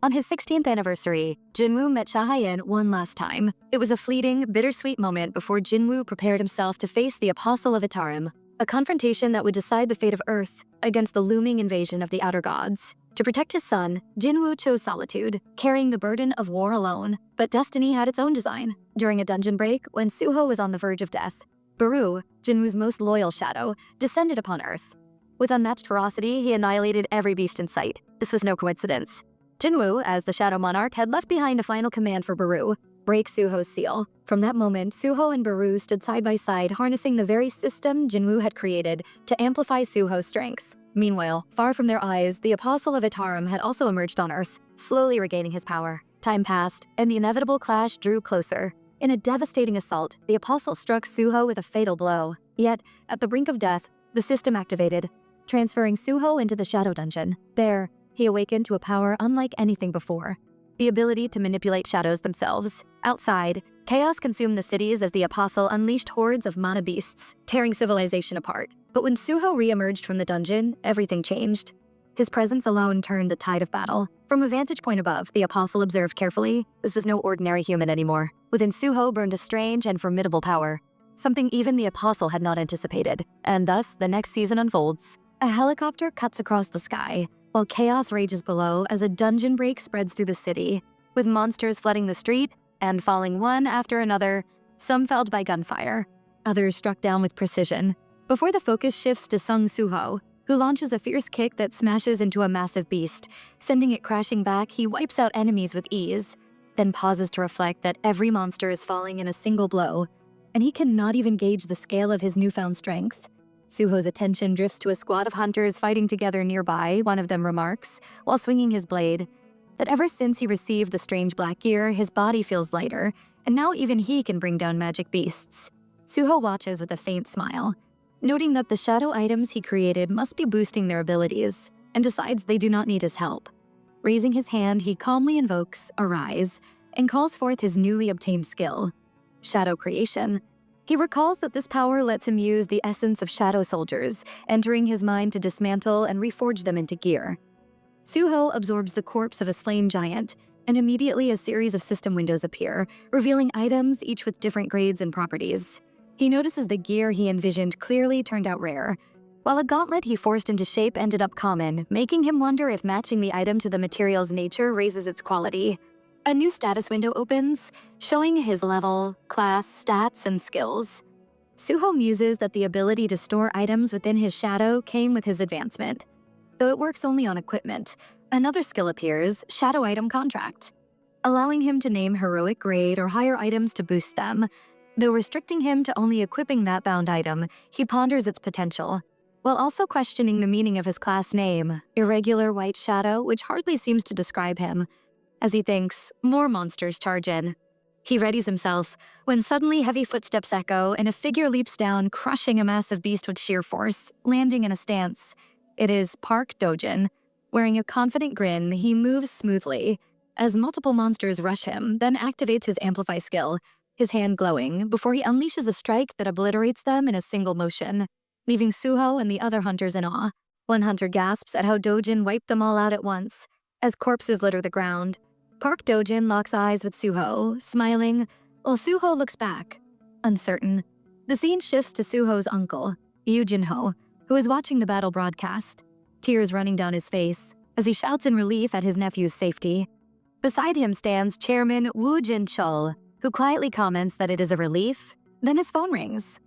On his 16th anniversary, Jinwoo met Shahayan one last time. It was a fleeting, bittersweet moment before Jinwoo prepared himself to face the Apostle of Itarim, a confrontation that would decide the fate of Earth against the looming invasion of the Outer Gods. To protect his son, Jinwoo chose solitude, carrying the burden of war alone. But destiny had its own design. During a dungeon break, when Suho was on the verge of death, Baru, Jinwoo's most loyal shadow, descended upon Earth. With unmatched ferocity, he annihilated every beast in sight. This was no coincidence. Jinwoo, as the Shadow Monarch, had left behind a final command for Baru: break Suho's seal. From that moment, Suho and Baru stood side by side, harnessing the very system Jinwoo had created to amplify Suho's strength. Meanwhile, far from their eyes, the Apostle of Itarim had also emerged on Earth, slowly regaining his power. Time passed, and the inevitable clash drew closer. In a devastating assault, the Apostle struck Suho with a fatal blow. Yet, at the brink of death, the system activated, transferring Suho into the Shadow Dungeon. There, he awakened to a power unlike anything before: the ability to manipulate shadows themselves. Outside, chaos consumed the cities as the Apostle unleashed hordes of mana beasts, tearing civilization apart. But when Suho re-emerged from the dungeon, everything changed. His presence alone turned the tide of battle. From a vantage point above, the Apostle observed carefully. This was no ordinary human anymore. Within Suho burned a strange and formidable power, something even the Apostle had not anticipated. And thus, the next season unfolds. A helicopter cuts across the sky, while chaos rages below as a dungeon break spreads through the city, with monsters flooding the street and falling one after another, some felled by gunfire, others struck down with precision. Before the focus shifts to Sung Suho, who launches a fierce kick that smashes into a massive beast. Sending it crashing back, he wipes out enemies with ease, then pauses to reflect that every monster is falling in a single blow, and he cannot even gauge the scale of his newfound strength. Suho's attention drifts to a squad of hunters fighting together nearby. One of them remarks, while swinging his blade, that ever since he received the strange black gear, his body feels lighter, and now even he can bring down magic beasts. Suho watches with a faint smile, noting that the shadow items he created must be boosting their abilities, and decides they do not need his help. Raising his hand, he calmly invokes Arise, and calls forth his newly obtained skill, Shadow Creation. He recalls that this power lets him use the essence of shadow soldiers, entering his mind to dismantle and reforge them into gear. Suho absorbs the corpse of a slain giant, and immediately a series of system windows appear, revealing items each with different grades and properties. He notices the gear he envisioned clearly turned out rare, while a gauntlet he forced into shape ended up common, making him wonder if matching the item to the material's nature raises its quality. A new status window opens, showing his level, class, stats, and skills. Suho muses that the ability to store items within his shadow came with his advancement. Though it works only on equipment, another skill appears, Shadow Item Contract, allowing him to name heroic grade or higher items to boost them. Though restricting him to only equipping that bound item, he ponders its potential, while also questioning the meaning of his class name, Irregular White Shadow, which hardly seems to describe him. As he thinks, more monsters charge in. He readies himself, when suddenly heavy footsteps echo and a figure leaps down, crushing a massive beast with sheer force, landing in a stance. It is Park Dojin. Wearing a confident grin, he moves smoothly, as multiple monsters rush him, then activates his Amplify skill, his hand glowing, before he unleashes a strike that obliterates them in a single motion, leaving Suho and the other hunters in awe. One hunter gasps at how Dojin wiped them all out at once, as corpses litter the ground. Park Dojin locks eyes with Suho, smiling, while Suho looks back, uncertain. The scene shifts to Suho's uncle, Yu Jinho, who is watching the battle broadcast, tears running down his face, as he shouts in relief at his nephew's safety. Beside him stands Chairman Woo Jin-chul, who quietly comments that it is a relief. Then his phone rings.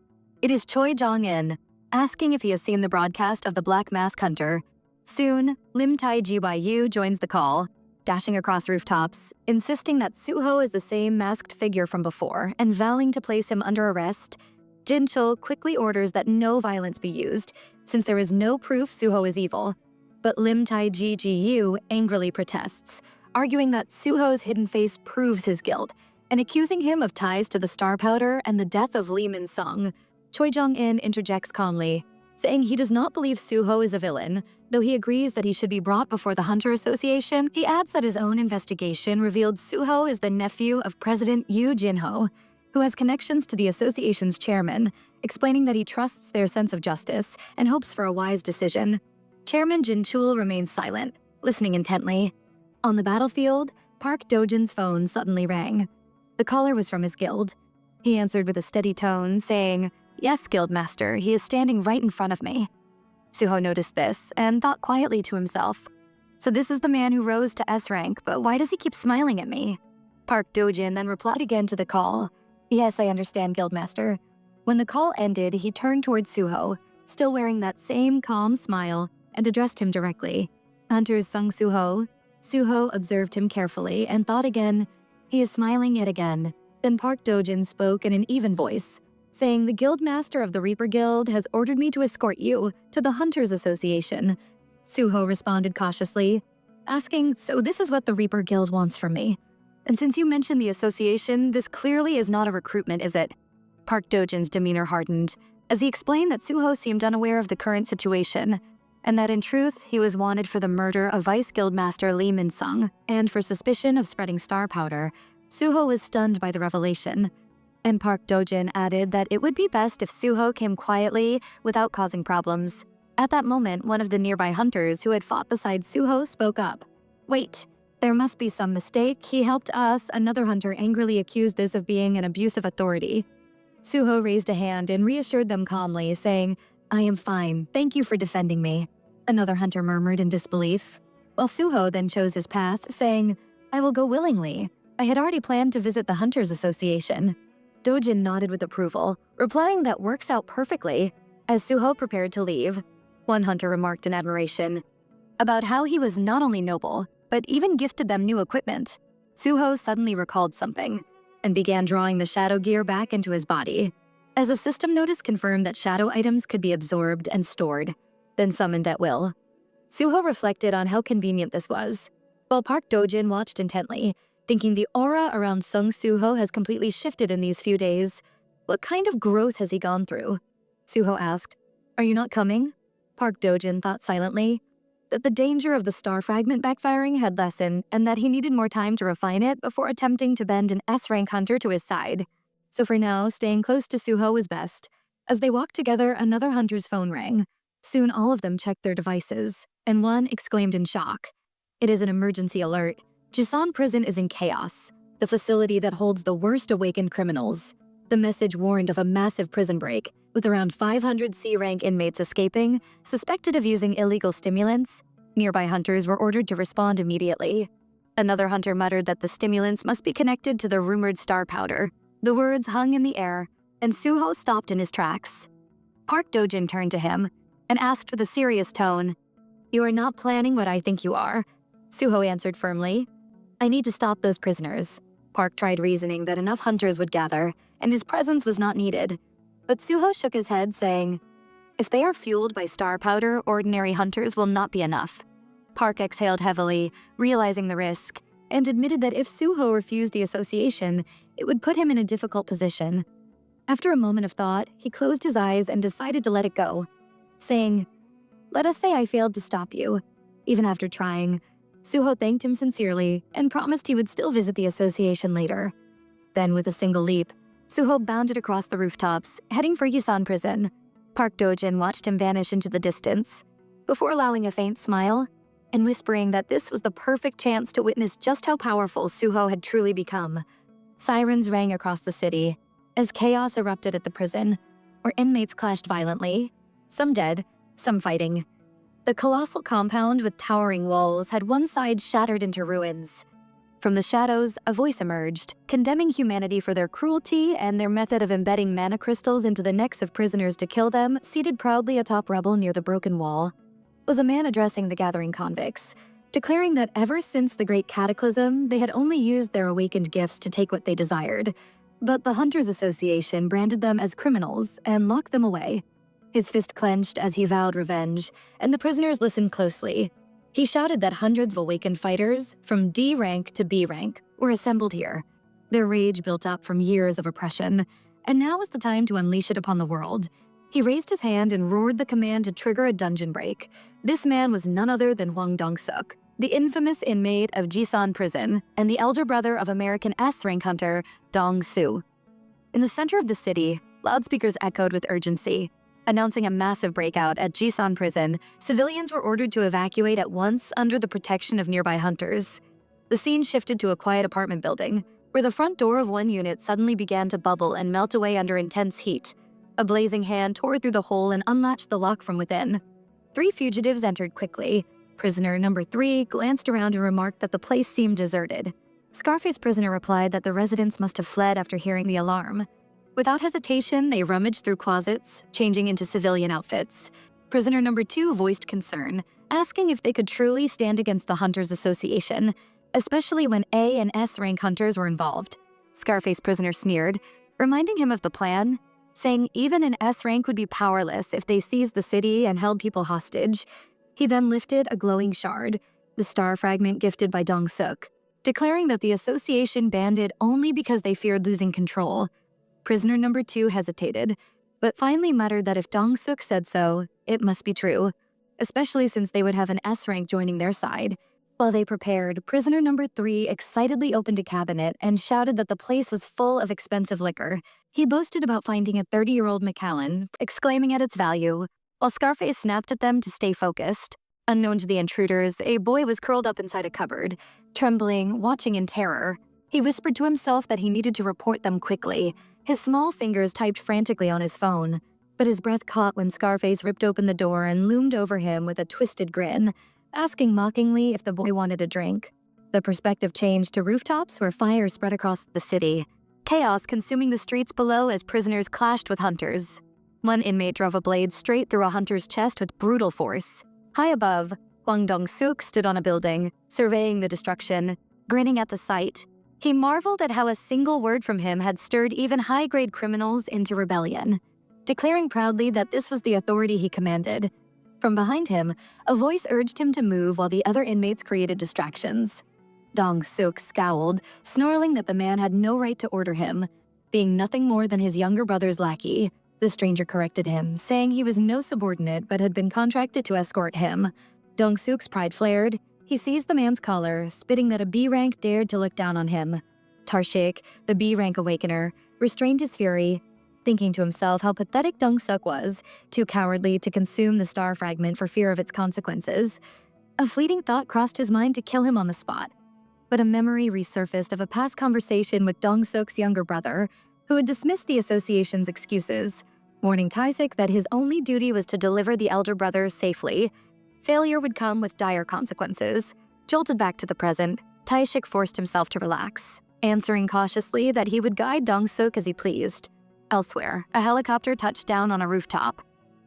It is Choi Jong-in, asking if he has seen the broadcast of the Black Mask Hunter. Soon, Lim Tai-ji-yu joins the call, dashing across rooftops, insisting that Suho is the same masked figure from before, and vowing to place him under arrest. Jin-chul quickly orders that no violence be used, since there is no proof Suho is evil. But Lim Tai-ji-yu angrily protests, arguing that Suho's hidden face proves his guilt, and accusing him of ties to the Star Powder and the death of Lee Min-sung. Choi Jong-in interjects calmly, saying he does not believe Suho is a villain, though he agrees that he should be brought before the Hunter Association. He adds that his own investigation revealed Suho is the nephew of President Yu Jinho, who has connections to the association's chairman, explaining that he trusts their sense of justice and hopes for a wise decision. Chairman Jin-chul remains silent, listening intently. On the battlefield, Park Dojin's phone suddenly rang. The caller was from his guild. He answered with a steady tone, saying, "Yes, Guildmaster, he is standing right in front of me." Suho noticed this and thought quietly to himself, "So this is the man who rose to S rank, but why does he keep smiling at me?" Park Dojin then replied again to the call. "Yes, I understand, Guildmaster." When the call ended, he turned towards Suho, still wearing that same calm smile, and addressed him directly. Hunters sung Suho. Suho observed him carefully and thought again, "He is smiling yet again." Then Park Dojin spoke in an even voice, saying, "The Guildmaster of the Reaper Guild has ordered me to escort you to the Hunters Association." Suho responded cautiously, asking, "So this is what the Reaper Guild wants from me? And since you mentioned the association, this clearly is not a recruitment, is it?" Park Dojin's demeanor hardened, as he explained that Suho seemed unaware of the current situation, and that in truth, he was wanted for the murder of Vice Guildmaster Lee Min-sung, and for suspicion of spreading star powder. Suho was stunned by the revelation, and Park Dojin added that it would be best if Suho came quietly without causing problems. At that moment, one of the nearby hunters who had fought beside Suho spoke up. "Wait, there must be some mistake. He helped us." Another hunter angrily accused this of being an abuse of authority. Suho raised a hand and reassured them calmly, saying, "I am fine. Thank you for defending me." Another hunter murmured in disbelief, while Suho then chose his path, saying, "I will go willingly. I had already planned to visit the Hunters Association." Dojin nodded with approval, replying that works out perfectly. As Suho prepared to leave, one hunter remarked in admiration about how he was not only noble, but even gifted them new equipment. Suho suddenly recalled something and began drawing the shadow gear back into his body, as a system notice confirmed that shadow items could be absorbed and stored, then summoned at will. Suho reflected on how convenient this was, while Park Dojin watched intently, thinking the aura around Sung Suho has completely shifted in these few days. What kind of growth has he gone through? Suho asked, "Are you not coming?" Park Dojin thought silently that the danger of the star fragment backfiring had lessened and that he needed more time to refine it before attempting to bend an S-rank hunter to his side. So for now, staying close to Suho was best. As they walked together, another hunter's phone rang. Soon all of them checked their devices, and one exclaimed in shock. "It is an emergency alert. Jisan Prison is in chaos, the facility that holds the worst awakened criminals." The message warned of a massive prison break, with around 500 C-rank inmates escaping, suspected of using illegal stimulants. Nearby hunters were ordered to respond immediately. Another hunter muttered that the stimulants must be connected to the rumored star powder. The words hung in the air, and Suho stopped in his tracks. Park Dojin turned to him and asked with a serious tone, "You are not planning what I think you are." Suho answered firmly, "I need to stop those prisoners." Park tried reasoning that enough hunters would gather, and his presence was not needed. But Suho shook his head, saying, "If they are fueled by star powder, ordinary hunters will not be enough." Park exhaled heavily, realizing the risk, and admitted that if Suho refused the association, it would put him in a difficult position. After a moment of thought, he closed his eyes and decided to let it go, saying, "Let us say I failed to stop you." Even after trying, Suho thanked him sincerely and promised he would still visit the association later. Then, with a single leap, Suho bounded across the rooftops, heading for Yisan Prison. Park Dojin watched him vanish into the distance, before allowing a faint smile and whispering that this was the perfect chance to witness just how powerful Suho had truly become. Sirens rang across the city as chaos erupted at the prison, where inmates clashed violently, some dead, some fighting. The colossal compound with towering walls had one side shattered into ruins. From the shadows, a voice emerged, condemning humanity for their cruelty and their method of embedding mana crystals into the necks of prisoners to kill them. Seated proudly atop rubble near the broken wall was a man addressing the gathering convicts, declaring that ever since the Great Cataclysm, they had only used their awakened gifts to take what they desired. But the Hunters Association branded them as criminals and locked them away. His fist clenched as he vowed revenge, and the prisoners listened closely. He shouted that hundreds of awakened fighters, from D rank to B rank, were assembled here. Their rage built up from years of oppression, and now was the time to unleash it upon the world. He raised his hand and roared the command to trigger a dungeon break. This man was none other than Hwang Dong-suk, the infamous inmate of Jisan Prison and the elder brother of American S-rank hunter Dong-soo. In the center of the city, loudspeakers echoed with urgency, announcing a massive breakout at Jisan Prison. Civilians were ordered to evacuate at once under the protection of nearby hunters. The scene shifted to a quiet apartment building, where the front door of one unit suddenly began to bubble and melt away under intense heat. A blazing hand tore through the hole and unlatched the lock from within. 3 fugitives entered quickly. Prisoner number 3 glanced around and remarked that the place seemed deserted. Scarface prisoner replied that the residents must have fled after hearing the alarm. Without hesitation, they rummaged through closets, changing into civilian outfits. Prisoner number 2 voiced concern, asking if they could truly stand against the Hunters Association, especially when A and S rank hunters were involved. Scarface prisoner sneered, reminding him of the plan, saying even an S rank would be powerless if they seized the city and held people hostage. He then lifted a glowing shard, the star fragment gifted by Dong-suk, declaring that the association banned it only because they feared losing control. Prisoner number 2 hesitated, but finally muttered that if Dong-suk said so, it must be true, especially since they would have an S rank joining their side. While they prepared, prisoner number 3 excitedly opened a cabinet and shouted that the place was full of expensive liquor. He boasted about finding a 30-year-old Macallan, exclaiming at its value, while Scarface snapped at them to stay focused. Unknown to the intruders, a boy was curled up inside a cupboard, trembling, watching in terror. He whispered to himself that he needed to report them quickly. His small fingers typed frantically on his phone, but his breath caught when Scarface ripped open the door and loomed over him with a twisted grin, asking mockingly if the boy wanted a drink. The perspective changed to rooftops where fire spread across the city, chaos consuming the streets below as prisoners clashed with hunters. One inmate drove a blade straight through a hunter's chest with brutal force. High above, Hwang Dong-suk stood on a building, surveying the destruction, grinning at the sight. He marveled at how a single word from him had stirred even high-grade criminals into rebellion, declaring proudly that this was the authority he commanded. From behind him, a voice urged him to move while the other inmates created distractions. Dong-suk scowled, snarling that the man had no right to order him. Being nothing more than his younger brother's lackey, the stranger corrected him, saying he was no subordinate but had been contracted to escort him. Dong-suk's pride flared. He seized the man's collar, spitting that a B rank dared to look down on him. Tarshik, the B rank awakener, restrained his fury, thinking to himself how pathetic Dong-suk was, too cowardly to consume the star fragment for fear of its consequences. A fleeting thought crossed his mind to kill him on the spot, but a memory resurfaced of a past conversation with Dong-suk's younger brother, who had dismissed the association's excuses, warning Taisik that his only duty was to deliver the elder brother safely. Failure would come with dire consequences. Jolted back to the present, Taisik forced himself to relax, answering cautiously that he would guide Dong-suk as he pleased. Elsewhere, a helicopter touched down on a rooftop,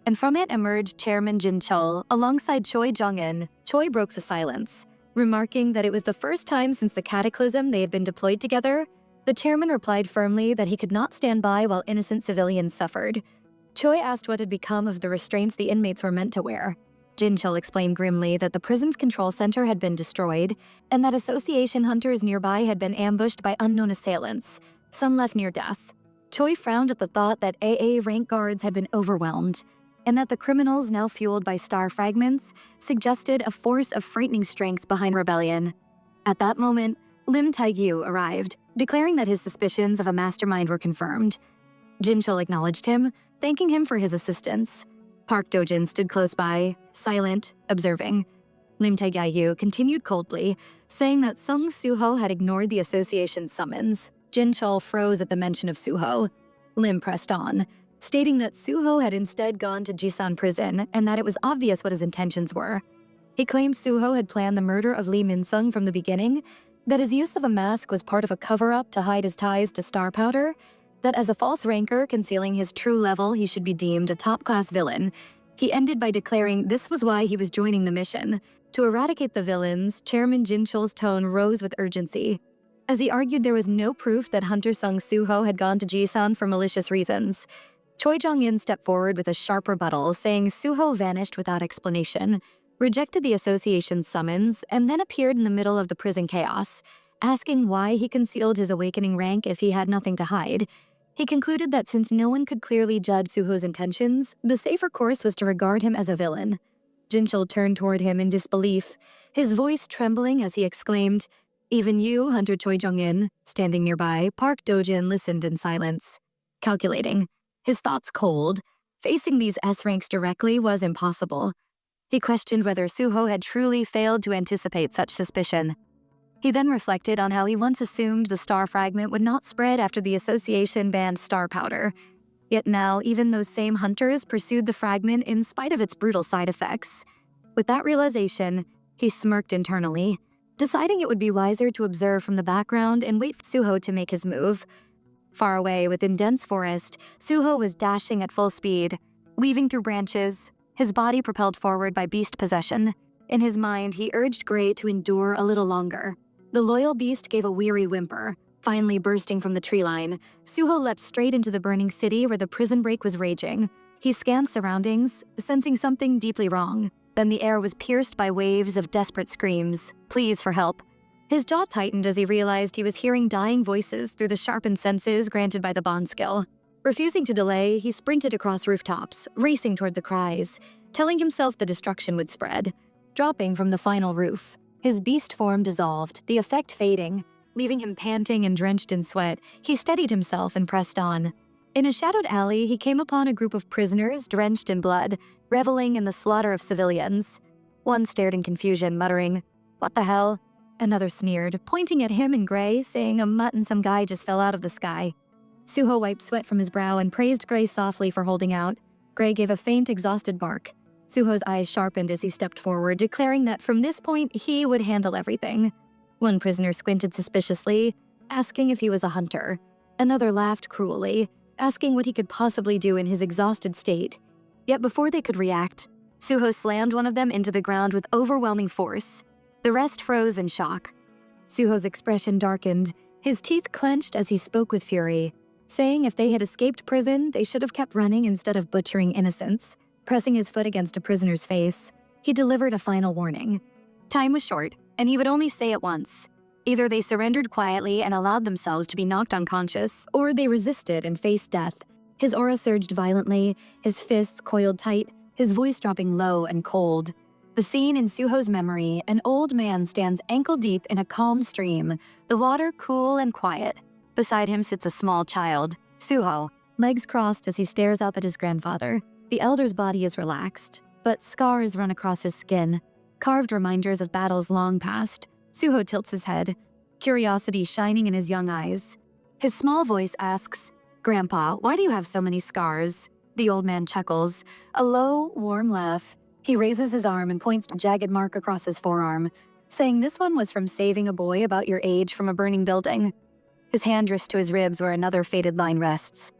and from it emerged Chairman Jin Chul alongside Choi Jong-in. Choi broke the silence, remarking that it was the first time since the cataclysm they had been deployed together. The chairman replied firmly that he could not stand by while innocent civilians suffered. Choi asked what had become of the restraints the inmates were meant to wear. Jin Chul explained grimly that the prison's control center had been destroyed, and that association hunters nearby had been ambushed by unknown assailants, some left near death. Choi frowned at the thought that AA rank guards had been overwhelmed, and that the criminals now fueled by star fragments suggested a force of frightening strength behind rebellion. At that moment, Lim Taegyu arrived, declaring that his suspicions of a mastermind were confirmed. Jin Chul acknowledged him, thanking him for his assistance. Park Dojin stood close by, silent, observing. Lim Taegyu continued coldly, saying that Sung Suho had ignored the association's summons. Jin Chul froze at the mention of Suho. Lim pressed on, stating that Suho had instead gone to Jisan prison and that it was obvious what his intentions were. He claimed Suho had planned the murder of Lee Min-sung from the beginning, that his use of a mask was part of a cover-up to hide his ties to Star Powder, that as a false ranker concealing his true level he should be deemed a top-class villain. He ended by declaring this was why he was joining the mission. To eradicate the villains, Chairman Jin Chul's tone rose with urgency, as he argued there was no proof that Hunter Sung Suho had gone to Jisan for malicious reasons. Choi Jong-in stepped forward with a sharp rebuttal, saying Suho vanished without explanation, rejected the association's summons, and then appeared in the middle of the prison chaos, asking why he concealed his awakening rank if he had nothing to hide. He concluded that since no one could clearly judge Suho's intentions, the safer course was to regard him as a villain. Jin Chul turned toward him in disbelief, his voice trembling as he exclaimed, "Even you, Hunter Choi Jong-in?" Standing nearby, Park Dojin listened in silence, calculating. His thoughts cold. Facing these S ranks directly was impossible. He questioned whether Suho had truly failed to anticipate such suspicion. He then reflected on how he once assumed the star fragment would not spread after the association banned star powder. Yet now, even those same hunters pursued the fragment in spite of its brutal side effects. With that realization, he smirked internally, deciding it would be wiser to observe from the background and wait for Suho to make his move. Far away within dense forest, Suho was dashing at full speed, weaving through branches, his body propelled forward by beast possession. In his mind, he urged Gray to endure a little longer. The loyal beast gave a weary whimper. Finally bursting from the tree line, Suho leapt straight into the burning city where the prison break was raging. He scanned surroundings, sensing something deeply wrong. Then the air was pierced by waves of desperate screams, pleas for help. His jaw tightened as he realized he was hearing dying voices through the sharpened senses granted by the bond skill. Refusing to delay, he sprinted across rooftops, racing toward the cries, telling himself the destruction would spread. Dropping from the final roof, his beast form dissolved, the effect fading. Leaving him panting and drenched in sweat, he steadied himself and pressed on. In a shadowed alley, he came upon a group of prisoners drenched in blood, reveling in the slaughter of civilians. One stared in confusion, muttering, "What the hell?" Another sneered, pointing at him in Gray, saying a mutt and some guy just fell out of the sky. Suho wiped sweat from his brow and praised Gray softly for holding out. Gray gave a faint, exhausted bark. Suho's eyes sharpened as he stepped forward, declaring that from this point, he would handle everything. One prisoner squinted suspiciously, asking if he was a hunter. Another laughed cruelly, asking what he could possibly do in his exhausted state. Yet before they could react, Suho slammed one of them into the ground with overwhelming force. The rest froze in shock. Suho's expression darkened, his teeth clenched as he spoke with fury, saying if they had escaped prison, they should have kept running instead of butchering innocents. Pressing his foot against a prisoner's face, he delivered a final warning. Time was short, and he would only say it once. Either they surrendered quietly and allowed themselves to be knocked unconscious, or they resisted and faced death. His aura surged violently, his fists coiled tight, his voice dropping low and cold. The scene in Suho's memory, an old man stands ankle-deep in a calm stream, the water cool and quiet. Beside him sits a small child, Suho, legs crossed as he stares up at his grandfather. The elder's body is relaxed, but scars run across his skin, carved reminders of battles long past. Suho tilts his head, curiosity shining in his young eyes. His small voice asks, "Grandpa, why do you have so many scars?" The old man chuckles, a low, warm laugh. He raises his arm and points to a jagged mark across his forearm, saying this one was from saving a boy about your age from a burning building. His hand drifts to his ribs where another faded line rests.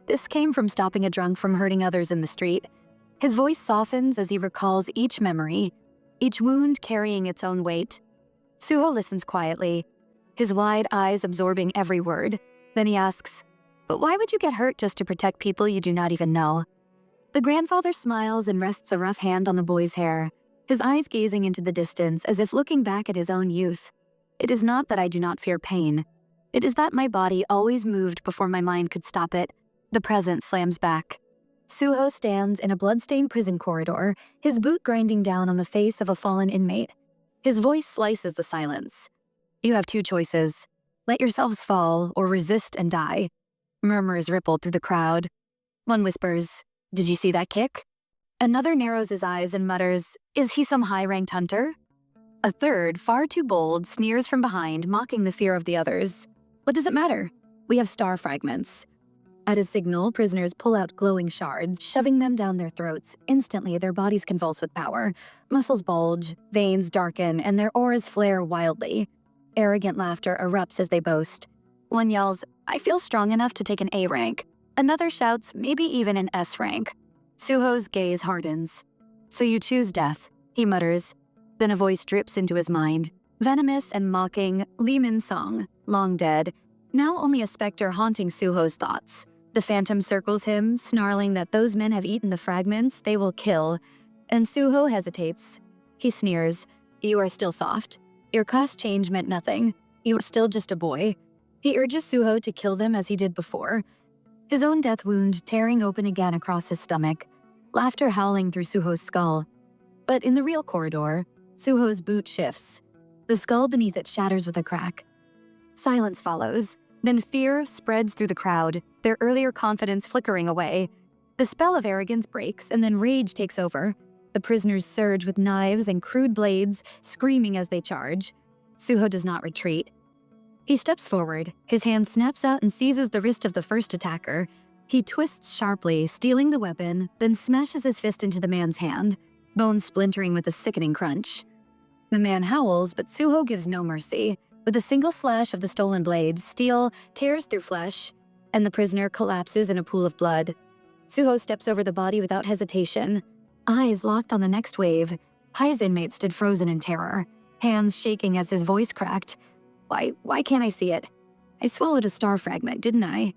This came from stopping a drunk from hurting others in the street. His voice softens as he recalls each memory, each wound carrying its own weight. Suho listens quietly, his wide eyes absorbing every word. Then he asks, "But why would you get hurt just to protect people you do not even know?" The grandfather smiles and rests a rough hand on the boy's hair, his eyes gazing into the distance as if looking back at his own youth. "It is not that I do not fear pain. It is that my body always moved before my mind could stop it." The present slams back. Suho stands in a bloodstained prison corridor, his boot grinding down on the face of a fallen inmate. His voice slices the silence. "You have two choices. Let yourselves fall or resist and die." Murmurs ripple through the crowd. One whispers, "Did you see that kick?" Another narrows his eyes and mutters, "Is he some high-ranked hunter?" A third, far too bold, sneers from behind, mocking the fear of the others. "What does it matter? We have star fragments." At a signal, prisoners pull out glowing shards, shoving them down their throats. Instantly, their bodies convulse with power. Muscles bulge, veins darken, and their auras flare wildly. Arrogant laughter erupts as they boast. One yells, "I feel strong enough to take an A rank." Another shouts, maybe even an S rank. Suho's gaze hardens. "So you choose death," he mutters. Then a voice drips into his mind. Venomous and mocking, Lee Min Song, long dead. Now only a specter haunting Suho's thoughts. The phantom circles him, snarling that those men have eaten the fragments they will kill. And Suho hesitates. He sneers, "You are still soft. Your class change meant nothing. You are still just a boy." He urges Suho to kill them as he did before. His own death wound tearing open again across his stomach, laughter howling through Suho's skull. But in the real corridor, Suho's boot shifts. The skull beneath it shatters with a crack. Silence follows. Then fear spreads through the crowd, their earlier confidence flickering away. The spell of arrogance breaks, and then rage takes over. The prisoners surge with knives and crude blades, screaming as they charge. Suho does not retreat. He steps forward, his hand snaps out and seizes the wrist of the first attacker. He twists sharply, stealing the weapon, then smashes his fist into the man's hand, bones splintering with a sickening crunch. The man howls, but Suho gives no mercy. With a single slash of the stolen blade, steel tears through flesh, and the prisoner collapses in a pool of blood. Suho steps over the body without hesitation, eyes locked on the next wave. Hai's inmate stood frozen in terror, hands shaking as his voice cracked. Why can't I see it? I swallowed a star fragment, didn't I?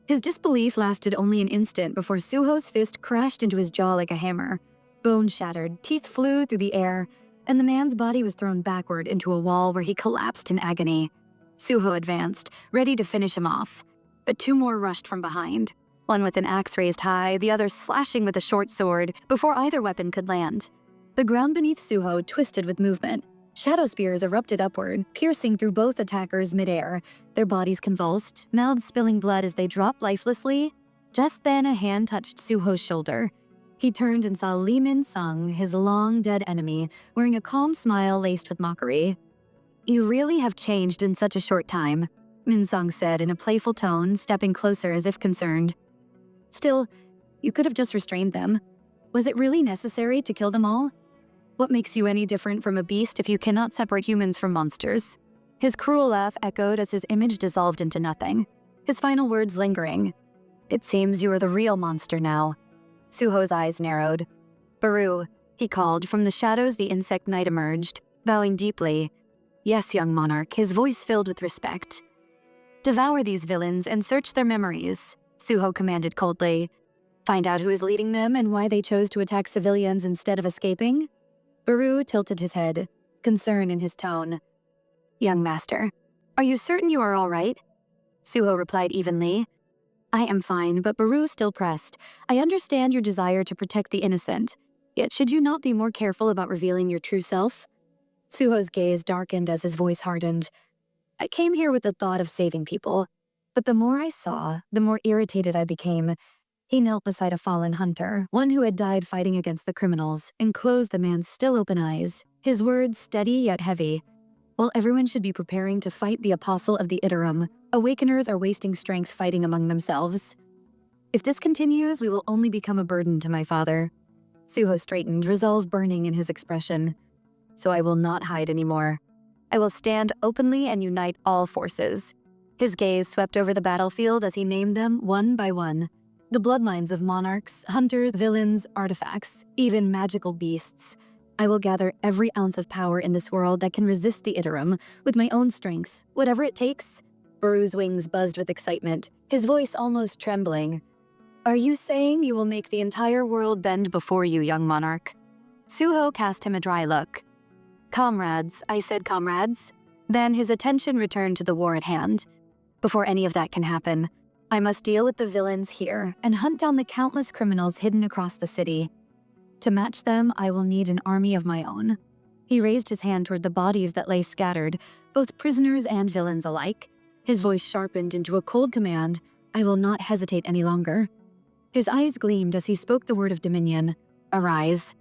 His disbelief lasted only an instant before Suho's fist crashed into his jaw like a hammer. Bone shattered, teeth flew through the air, and the man's body was thrown backward into a wall where he collapsed in agony. Suho advanced, ready to finish him off, but two more rushed from behind, one with an axe raised high, the other slashing with a short sword before either weapon could land. The ground beneath Suho twisted with movement. Shadow spears erupted upward, piercing through both attackers midair, their bodies convulsed, mouths spilling blood as they dropped lifelessly. Just then, a hand touched Suho's shoulder. He turned and saw Lee Min-sung, his long-dead enemy, wearing a calm smile laced with mockery. "You really have changed in such a short time," Min-sung said in a playful tone, stepping closer as if concerned. "Still, you could have just restrained them. Was it really necessary to kill them all? What makes you any different from a beast if you cannot separate humans from monsters?" His cruel laugh echoed as his image dissolved into nothing, his final words lingering. "It seems you are the real monster now." Suho's eyes narrowed. "Baru," he called. From the shadows the insect knight emerged, bowing deeply. "Yes, young monarch," his voice filled with respect. "Devour these villains and search their memories," Suho commanded coldly. "Find out who is leading them and why they chose to attack civilians instead of escaping." Baru tilted his head, concern in his tone. "Young master, are you certain you are all right?" Suho replied evenly. "I am fine," but Baru still pressed. "I understand your desire to protect the innocent, yet should you not be more careful about revealing your true self?" Suho's gaze darkened as his voice hardened. "I came here with the thought of saving people, but the more I saw, the more irritated I became." He knelt beside a fallen hunter, one who had died fighting against the criminals, and closed the man's still open eyes, his words steady yet heavy. "While everyone should be preparing to fight the apostle of the Iterum, awakeners are wasting strength fighting among themselves. If this continues, we will only become a burden to my father." Suho straightened, resolve burning in his expression. "So I will not hide anymore. I will stand openly and unite all forces." His gaze swept over the battlefield as he named them one by one. The bloodlines of monarchs, hunters, villains, artifacts, even magical beasts. "I will gather every ounce of power in this world that can resist the Iterum with my own strength, whatever it takes." Baru's wings buzzed with excitement, his voice almost trembling. "Are you saying you will make the entire world bend before you, young monarch?" Suho cast him a dry look. "Comrades," I said, "comrades." Then his attention returned to the war at hand. "Before any of that can happen, I must deal with the villains here and hunt down the countless criminals hidden across the city. To match them, I will need an army of my own." He raised his hand toward the bodies that lay scattered, both prisoners and villains alike. His voice sharpened into a cold command. "I will not hesitate any longer." His eyes gleamed as he spoke the word of dominion. "Arise."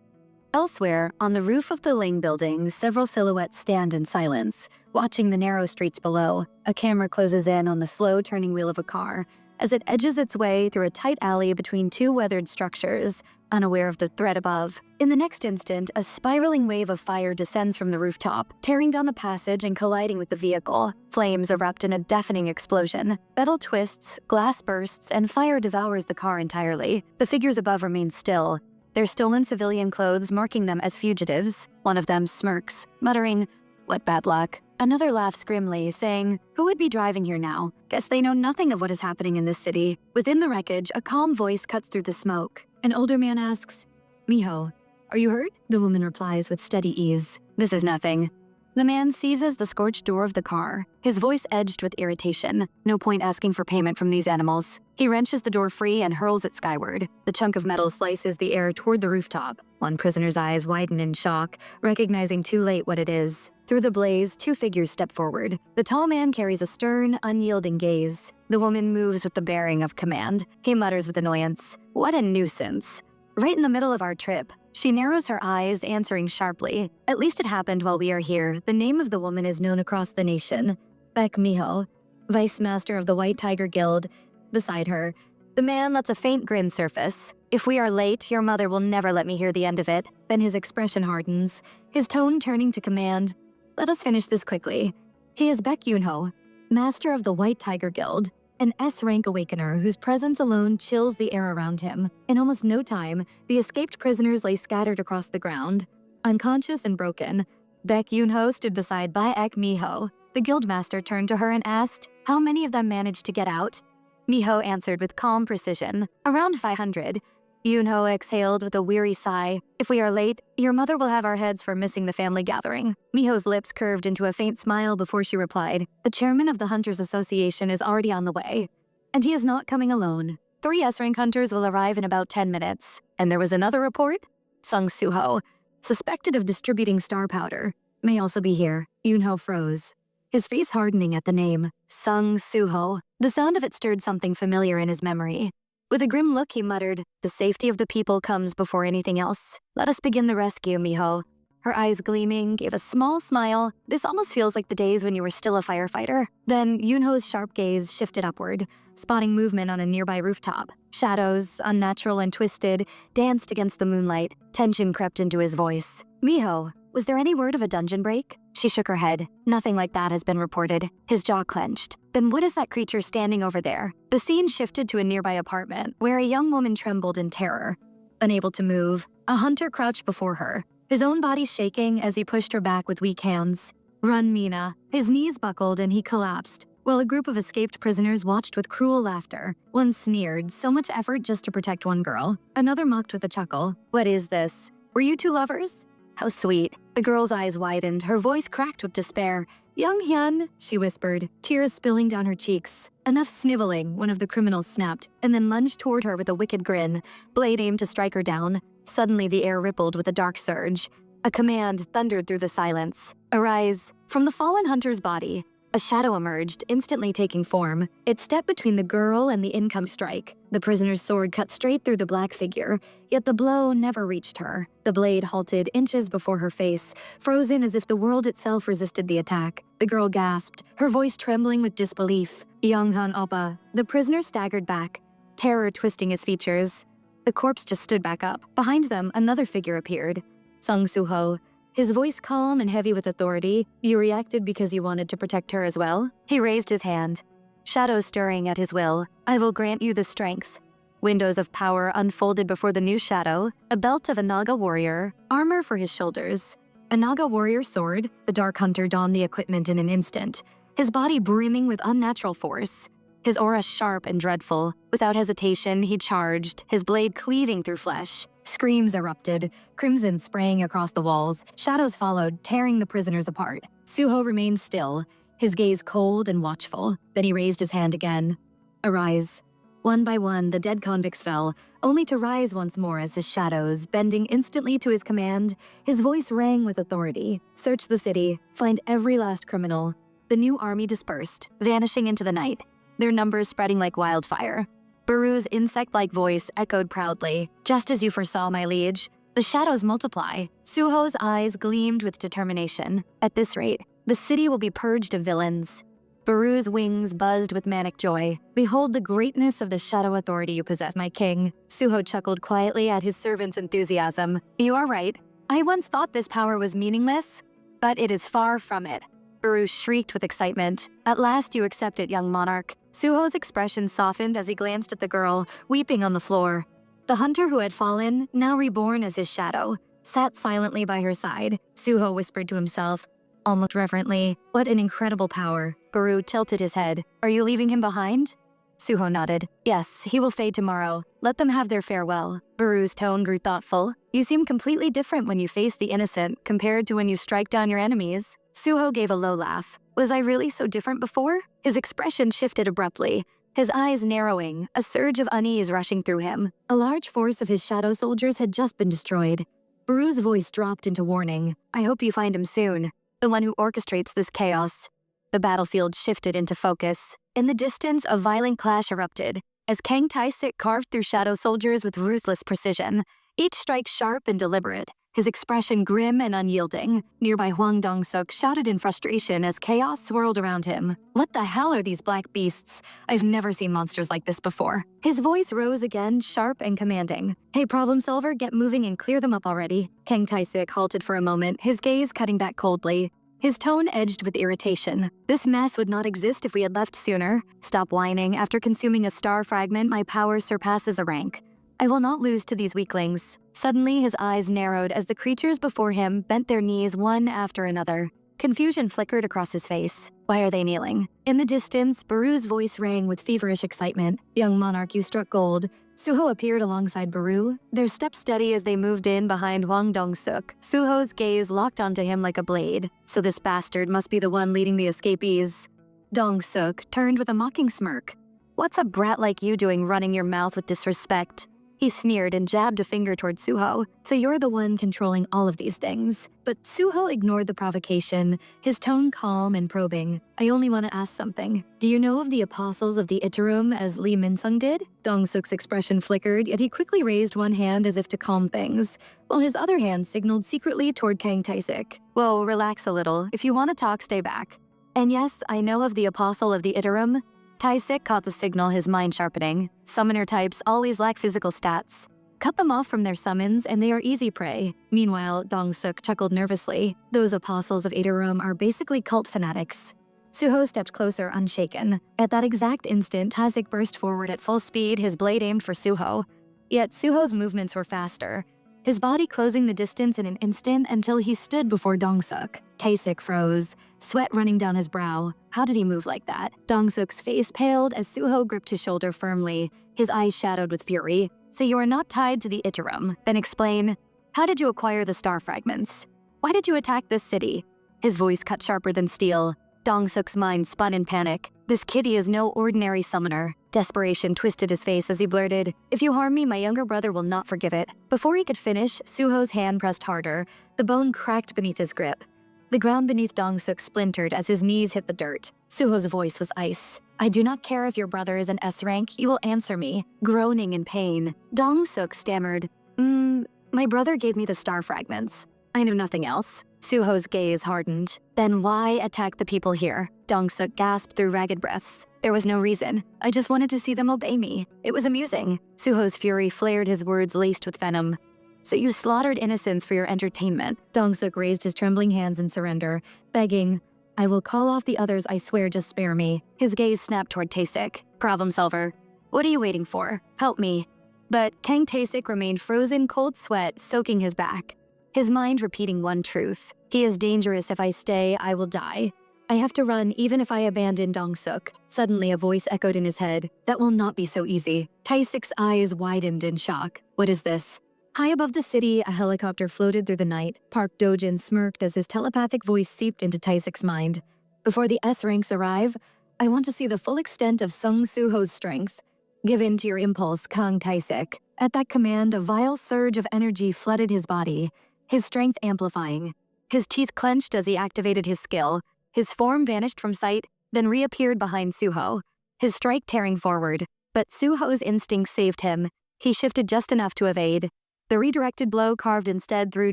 Elsewhere, on the roof of the Ling building, several silhouettes stand in silence, watching the narrow streets below. A camera closes in on the slow-turning wheel of a car as it edges its way through a tight alley between two weathered structures, unaware of the threat above. In the next instant, a spiraling wave of fire descends from the rooftop, tearing down the passage and colliding with the vehicle. Flames erupt in a deafening explosion. Metal twists, glass bursts, and fire devours the car entirely. The figures above remain still, their stolen civilian clothes marking them as fugitives. One of them smirks, muttering, "What bad luck." Another laughs grimly, saying, "Who would be driving here now? Guess they know nothing of what is happening in this city." Within the wreckage, a calm voice cuts through the smoke. An older man asks, "Miho, are you hurt?" The woman replies with steady ease, "This is nothing." The man seizes the scorched door of the car, his voice edged with irritation. No point asking for payment from these animals. He wrenches the door free and hurls it skyward. The chunk of metal slices the air toward the rooftop. One prisoner's eyes widen in shock, recognizing too late what it is. Through the blaze, two figures step forward. The tall man carries a stern, unyielding gaze. The woman moves with the bearing of command. He mutters with annoyance, "What a nuisance. Right in the middle of our trip. She narrows her eyes, answering sharply. At least it happened while we are here. The name of the woman is known across the nation. Baek Miho, Vice Master of the White Tiger Guild. Beside her, the man lets a faint grin surface. If we are late, your mother will never let me hear the end of it. Then his expression hardens, his tone turning to command. Let us finish this quickly. He is Baek Yunho, Master of the White Tiger Guild, an S-rank awakener whose presence alone chills the air around him. In almost no time, the escaped prisoners lay scattered across the ground. Unconscious and broken, Baek Yunho stood beside Baek Miho. The guildmaster turned to her and asked, how many of them managed to get out? Miho answered with calm precision, around 500. Yunho exhaled with a weary sigh. If we are late, your mother will have our heads for missing the family gathering. Miho's lips curved into a faint smile before she replied, the chairman of the Hunters Association is already on the way. And he is not coming alone. 3 S-rank hunters will arrive in about 10 minutes. And there was another report? Sung Suho, suspected of distributing star powder, may also be here. Yunho froze, his face hardening at the name, Sung Suho. The sound of it stirred something familiar in his memory. With a grim look, he muttered, the safety of the people comes before anything else. Let us begin the rescue, Miho. Her eyes gleaming, gave a small smile. This almost feels like the days when you were still a firefighter. Then Yunho's sharp gaze shifted upward, spotting movement on a nearby rooftop. Shadows, unnatural and twisted, danced against the moonlight. Tension crept into his voice. Miho, was there any word of a dungeon break? She shook her head. Nothing like that has been reported. His jaw clenched. Then what is that creature standing over there? The scene shifted to a nearby apartment, where a young woman trembled in terror. Unable to move, a hunter crouched before her, his own body shaking as he pushed her back with weak hands. Run, Mina. His knees buckled and he collapsed, while a group of escaped prisoners watched with cruel laughter. One sneered, so much effort just to protect one girl. Another mocked with a chuckle. What is this? Were you 2 lovers? How sweet. The girl's eyes widened, her voice cracked with despair. Young Hyun, she whispered, tears spilling down her cheeks. Enough sniveling, one of the criminals snapped, and then lunged toward her with a wicked grin. Blade aimed to strike her down. Suddenly the air rippled with a dark surge. A command thundered through the silence. Arise. From the fallen hunter's body, a shadow emerged, instantly taking form. It stepped between the girl and the incoming strike. The prisoner's sword cut straight through the black figure, yet the blow never reached her. The blade halted inches before her face, frozen as if the world itself resisted the attack. The girl gasped, her voice trembling with disbelief. Younghan Oppa. The prisoner staggered back, terror twisting his features. The corpse just stood back up. Behind them, another figure appeared. Sung Suho. His voice calm and heavy with authority. You reacted because you wanted to protect her as well? He raised his hand, shadows stirring at his will. I will grant you the strength. Windows of power unfolded before the new shadow, a belt of a Naga warrior, armor for his shoulders. A Naga warrior sword, the dark hunter donned the equipment in an instant, his body brimming with unnatural force. His aura sharp and dreadful. Without hesitation, he charged, his blade cleaving through flesh. Screams erupted, crimson spraying across the walls. Shadows followed, tearing the prisoners apart. Suho remained still, his gaze cold and watchful. Then he raised his hand again. Arise. One by one, the dead convicts fell, only to rise once more as his shadows, bending instantly to his command. His voice rang with authority. Search the city, find every last criminal. The new army dispersed, vanishing into the night, their numbers spreading like wildfire. Baru's insect-like voice echoed proudly. Just as you foresaw, my liege. The shadows multiply. Suho's eyes gleamed with determination. At this rate, the city will be purged of villains. Baru's wings buzzed with manic joy. Behold the greatness of the shadow authority you possess, my king. Suho chuckled quietly at his servant's enthusiasm. You are right. I once thought this power was meaningless, but it is far from it. Baru shrieked with excitement. At last you accept it, young monarch. Suho's expression softened as he glanced at the girl, weeping on the floor. The hunter who had fallen, now reborn as his shadow, sat silently by her side. Suho whispered to himself, almost reverently, what an incredible power. Baru tilted his head. Are you leaving him behind? Suho nodded. Yes, he will fade tomorrow. Let them have their farewell. Baru's tone grew thoughtful. You seem completely different when you face the innocent compared to when you strike down your enemies. Suho gave a low laugh. Was I really so different before? His expression shifted abruptly, his eyes narrowing, a surge of unease rushing through him. A large force of his shadow soldiers had just been destroyed. Baru's voice dropped into warning. I hope you find him soon, the one who orchestrates this chaos. The battlefield shifted into focus. In the distance, a violent clash erupted, as Kang Tai-sik carved through shadow soldiers with ruthless precision. each strike sharp and deliberate, his expression grim and unyielding. Nearby Hwang Dong-suk shouted in frustration as chaos swirled around him. What the hell are these black beasts? I've never seen monsters like this before. His voice rose again, sharp and commanding. Hey, problem solver, get moving and clear them up already. Kang Tae-sik halted for a moment, his gaze cutting back coldly. His tone edged with irritation. This mess would not exist if we had left sooner. Stop whining. After consuming a star fragment, my power surpasses a rank. I will not lose to these weaklings. Suddenly, his eyes narrowed as the creatures before him bent their knees one after another. Confusion flickered across his face. Why are they kneeling? In the distance, Baru's voice rang with feverish excitement. Young Monarch, you struck gold. Suho appeared alongside Baru, their steps steady as they moved in behind Hwang Dong-suk. Suho's gaze locked onto him like a blade. So this bastard must be the one leading the escapees. Dong-suk turned with a mocking smirk. What's a brat like you doing running your mouth with disrespect? He sneered and jabbed a finger toward Suho. So you're the one controlling all of these things. But Suho ignored the provocation, his tone calm and probing. I only want to ask something. Do you know of the apostles of the Iterum as Lee Min-sung did? Dong-suk's expression flickered, yet he quickly raised one hand as if to calm things, while his other hand signaled secretly toward Kang Tae-sik. Whoa, relax a little. If you want to talk, stay back. And yes, I know of the apostle of the Iterum. Tae-sik caught the signal, his mind sharpening. Summoner types always lack physical stats. Cut them off from their summons and they are easy prey. Meanwhile, Dong-suk chuckled nervously. Those apostles of Iterum are basically cult fanatics. Suho stepped closer, unshaken. At that exact instant, Tae-sik burst forward at full speed, his blade aimed for Suho. Yet Suho's movements were faster, his body closing the distance in an instant until he stood before Dong-suk. Tae-sik froze, sweat running down his brow. How did he move like that? Dong-suk's face paled as Suho gripped his shoulder firmly, his eyes shadowed with fury. So you are not tied to the Iterum. Then explain, how did you acquire the star fragments? Why did you attack this city? His voice cut sharper than steel. Dong-suk's mind spun in panic. This kitty is no ordinary summoner. Desperation twisted his face as he blurted, if you harm me, my younger brother will not forgive it. Before he could finish, Suho's hand pressed harder. The bone cracked beneath his grip. The ground beneath Dong-suk splintered as his knees hit the dirt. Suho's voice was ice. I do not care if your brother is an S rank, you will answer me, groaning in pain. Dong-suk stammered, my brother gave me the star fragments. I knew nothing else. Suho's gaze hardened. Then why attack the people here? Dong-suk gasped through ragged breaths. There was no reason. I just wanted to see them obey me. It was amusing. Suho's fury flared, his words laced with venom. So you slaughtered innocents for your entertainment. Dong-suk raised his trembling hands in surrender, begging, I will call off the others, I swear, just spare me. His gaze snapped toward Tae-sik. Problem solver. What are you waiting for? Help me. But Kang Tae-sik remained frozen, cold sweat soaking his back. His mind repeating one truth. He is dangerous. If I stay, I will die. I have to run even if I abandon Dong-suk. Suddenly a voice echoed in his head. That will not be so easy. Tae-sik's eyes widened in shock. What is this? High above the city, a helicopter floated through the night. Park Do-jin smirked as his telepathic voice seeped into Tae-sik's mind. Before the S-ranks arrive, I want to see the full extent of Sung Suho's strength. Give in to your impulse, Kang Tae-sik. At that command, a vile surge of energy flooded his body, his strength amplifying. His teeth clenched as he activated his skill. His form vanished from sight, then reappeared behind Suho, his strike tearing forward. But Suho's instinct saved him. He shifted just enough to evade. The redirected blow carved instead through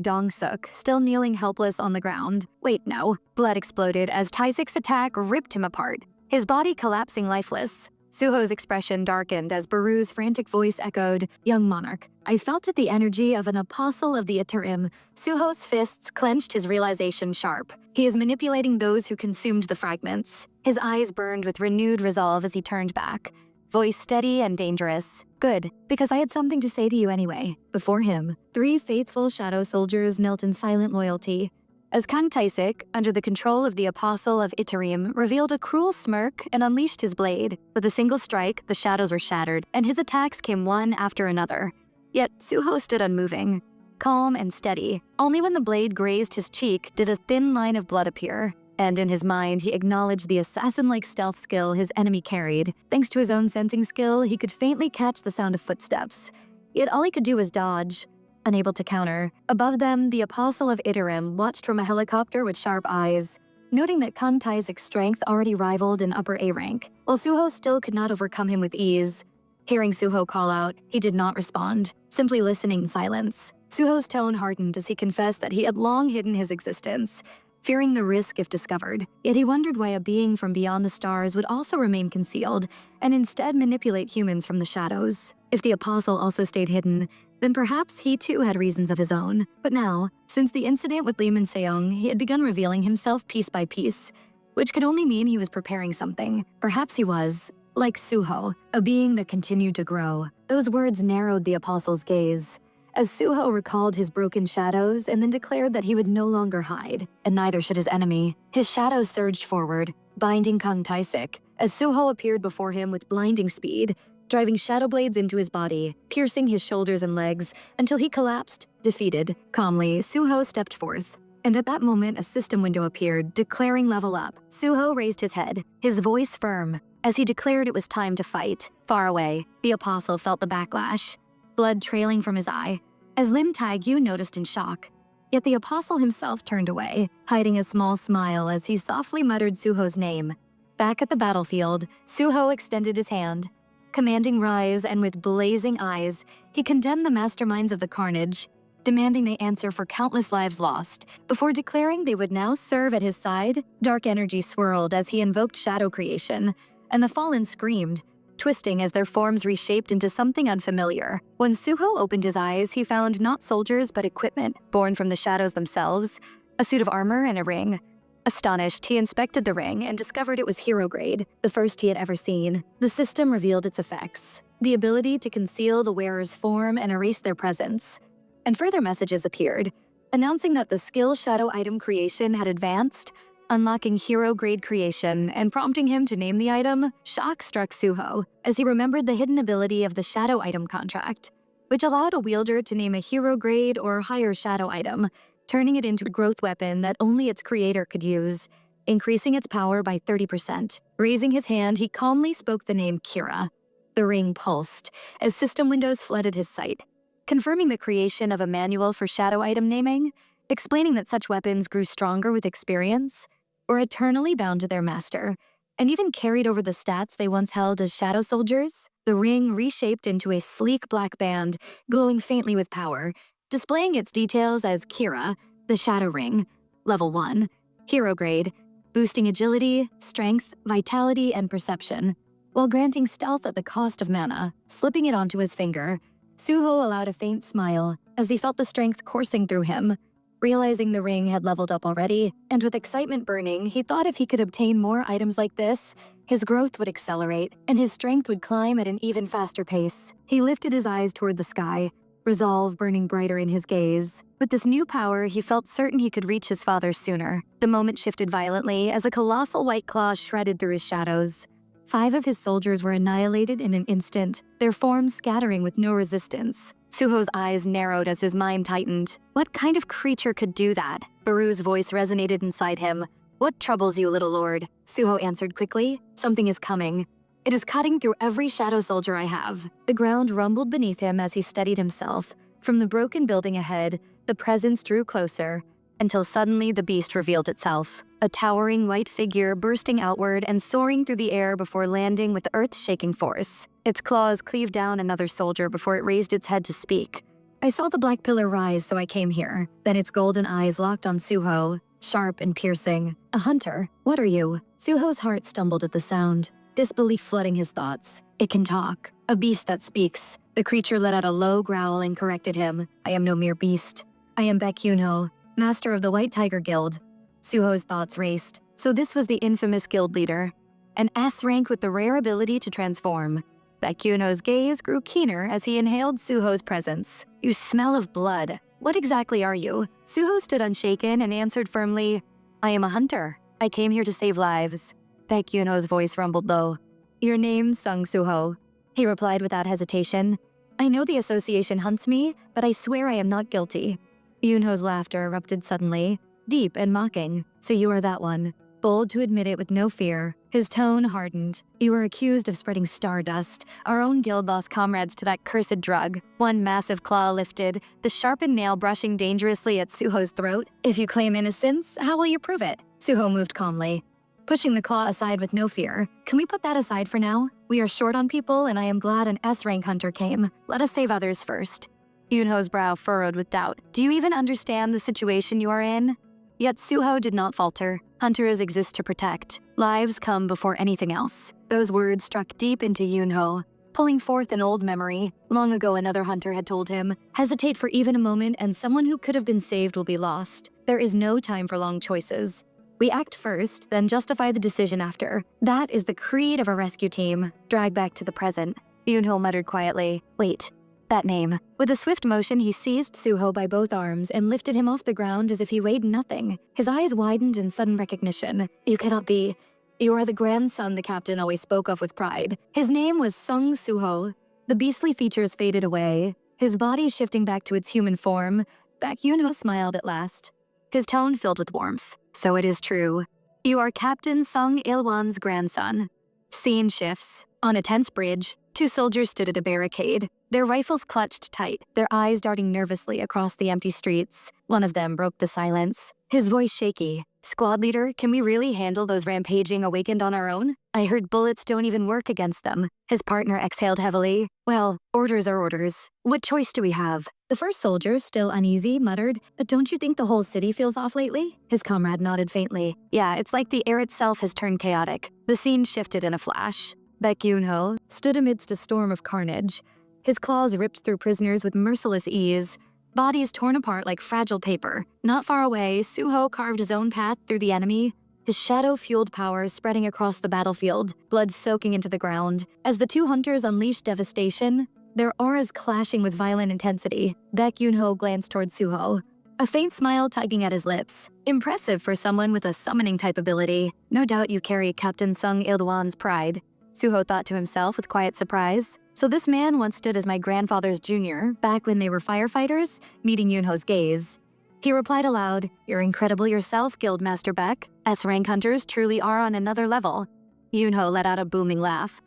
Dong-suk, still kneeling helpless on the ground. Wait, no. Blood exploded as Tae-sik's attack ripped him apart, his body collapsing lifeless. Suho's expression darkened as Baru's frantic voice echoed, Young Monarch, I felt it the energy of an apostle of the Iterum. Suho's fists clenched, his realization sharp. He is manipulating those who consumed the fragments. His eyes burned with renewed resolve as he turned back. Voice steady and dangerous. Good, because I had something to say to you anyway. Before him, 3 faithful shadow soldiers knelt in silent loyalty. As Kang Tae-sik, under the control of the Apostle of Iterum, revealed a cruel smirk and unleashed his blade. With a single strike, the shadows were shattered, and his attacks came one after another. Yet Suho stood unmoving, calm and steady. Only when the blade grazed his cheek did a thin line of blood appear. And in his mind, he acknowledged the assassin-like stealth skill his enemy carried. Thanks to his own sensing skill, he could faintly catch the sound of footsteps. Yet all he could do was dodge. Unable to counter, above them, the Apostle of Iterum watched from a helicopter with sharp eyes, noting that Kang Tae-sik's strength already rivaled an upper A rank, while Suho still could not overcome him with ease. Hearing Suho call out, he did not respond, simply listening in silence. Suho's tone hardened as he confessed that he had long hidden his existence, fearing the risk if discovered. Yet he wondered why a being from beyond the stars would also remain concealed and instead manipulate humans from the shadows. If the apostle also stayed hidden, then perhaps he too had reasons of his own. But now, since the incident with Lee Min-seong, he had begun revealing himself piece by piece, which could only mean he was preparing something. Perhaps he was, like Suho, a being that continued to grow. Those words narrowed the apostle's gaze, as Suho recalled his broken shadows and then declared that he would no longer hide, and neither should his enemy. His shadows surged forward, binding Kang Taisik, as Suho appeared before him with blinding speed, driving shadow blades into his body, piercing his shoulders and legs, until he collapsed, defeated. Calmly, Suho stepped forth, and at that moment a system window appeared, declaring level up. Suho raised his head, his voice firm, as he declared it was time to fight. Far away, the apostle felt the backlash, blood trailing from his eye, as Lim Taegyu noticed in shock. Yet the apostle himself turned away, hiding a small smile as he softly muttered Suho's name. Back at the battlefield, Suho extended his hand, commanding rise, and with blazing eyes, he condemned the masterminds of the carnage, demanding they answer for countless lives lost. Before declaring they would now serve at his side, dark energy swirled as he invoked shadow creation, and the fallen screamed, twisting as their forms reshaped into something unfamiliar. When Suho opened his eyes, he found not soldiers but equipment, born from the shadows themselves, a suit of armor and a ring. Astonished, he inspected the ring and discovered it was hero grade, the first he had ever seen. The system revealed its effects, the ability to conceal the wearer's form and erase their presence. And further messages appeared, announcing that the skill shadow item creation had advanced, unlocking hero-grade creation and prompting him to name the item. Shock struck Suho as he remembered the hidden ability of the shadow item contract, which allowed a wielder to name a hero-grade or higher shadow item, turning it into a growth weapon that only its creator could use, increasing its power by 30%. Raising his hand, he calmly spoke the name Kira. The ring pulsed as system windows flooded his sight, confirming the creation of a manual for shadow item naming, explaining that such weapons grew stronger with experience, were eternally bound to their master, and even carried over the stats they once held as shadow soldiers. The ring reshaped into a sleek black band, glowing faintly with power, displaying its details as Kira, the Shadow Ring, Level 1, Hero Grade, boosting agility, strength, vitality, and perception, while granting stealth at the cost of mana. Slipping it onto his finger, Suho allowed a faint smile as he felt the strength coursing through him. Realizing the ring had leveled up already, and with excitement burning, he thought if he could obtain more items like this, his growth would accelerate, and his strength would climb at an even faster pace. He lifted his eyes toward the sky, resolve burning brighter in his gaze. With this new power, he felt certain he could reach his father sooner. The moment shifted violently as a colossal white claw shredded through his shadows. 5 of his soldiers were annihilated in an instant, their forms scattering with no resistance. Suho's eyes narrowed as his mind tightened. What kind of creature could do that? Baru's voice resonated inside him. What troubles you, little lord? Suho answered quickly. Something is coming. It is cutting through every shadow soldier I have. The ground rumbled beneath him as he steadied himself. From the broken building ahead, the presence drew closer, until suddenly the beast revealed itself. A towering white figure bursting outward and soaring through the air before landing with earth-shaking force. Its claws cleaved down another soldier before it raised its head to speak. I saw the black pillar rise, so I came here. Then its golden eyes locked on Suho, sharp and piercing. A hunter? What are you? Suho's heart stumbled at the sound, disbelief flooding his thoughts. It can talk. A beast that speaks. The creature let out a low growl and corrected him. I am no mere beast. I am Baek Yunho, master of the White Tiger Guild. Suho's thoughts raced. So this was the infamous guild leader, an S rank with the rare ability to transform. Baek Yunho's gaze grew keener as he inhaled Suho's presence. You smell of blood. What exactly are you? Suho stood unshaken and answered firmly, I am a hunter. I came here to save lives. Baek Yunho's voice rumbled low. Your name, Sung Suho. He replied without hesitation. I know the association hunts me, but I swear I am not guilty. Yunho's laughter erupted suddenly, deep and mocking. So you are that one. Bold to admit it with no fear. His tone hardened. You were accused of spreading stardust. Our own guild lost comrades to that cursed drug. One massive claw lifted, the sharpened nail brushing dangerously at Suho's throat. If you claim innocence, how will you prove it? Suho moved calmly. pushing the claw aside with no fear. Can we put that aside for now? We are short on people, and I am glad an S-rank hunter came. Let us save others first. Yunho's brow furrowed with doubt. Do you even understand the situation you are in? Yet Suho did not falter. Hunters exist to protect. Lives come before anything else. Those words struck deep into Yunho, pulling forth an old memory. Long ago another hunter had told him, hesitate for even a moment and someone who could have been saved will be lost. There is no time for long choices. We act first, then justify the decision after. That is the creed of a rescue team. Drag back to the present. Yunho muttered quietly, wait. That name. With a swift motion, he seized Suho by both arms and lifted him off the ground as if he weighed nothing. His eyes widened in sudden recognition. You cannot be. You are the grandson the captain always spoke of with pride. His name was Sung Suho. The beastly features faded away, his body shifting back to its human form. Baek Yunho smiled at last, his tone filled with warmth. So it is true. You are Captain Sung Il-wan's grandson. Scene shifts. On a tense bridge, two soldiers stood at a barricade, their rifles clutched tight, their eyes darting nervously across the empty streets. One of them broke the silence, his voice shaky. Squad leader, can we really handle those rampaging awakened on our own? I heard bullets don't even work against them. His partner exhaled heavily. Well, orders are orders. What choice do we have? The first soldier, still uneasy, muttered, but don't you think the whole city feels off lately? His comrade nodded faintly. Yeah, it's like the air itself has turned chaotic. The scene shifted in a flash. Baek Yunho stood amidst a storm of carnage. His claws ripped through prisoners with merciless ease, bodies torn apart like fragile paper. Not far away, Suho carved his own path through the enemy, his shadow-fueled power spreading across the battlefield, blood soaking into the ground. As the two hunters unleashed devastation, their auras clashing with violent intensity, Baek Yunho glanced toward Suho, a faint smile tugging at his lips. Impressive for someone with a summoning-type ability. No doubt you carry Captain Sung Il-wan's pride. Suho thought to himself with quiet surprise. So this man once stood as my grandfather's junior, back when they were firefighters, meeting Yunho's gaze. He replied aloud, you're incredible yourself, Guildmaster Baek. S-rank hunters truly are on another level. Yunho let out a booming laugh.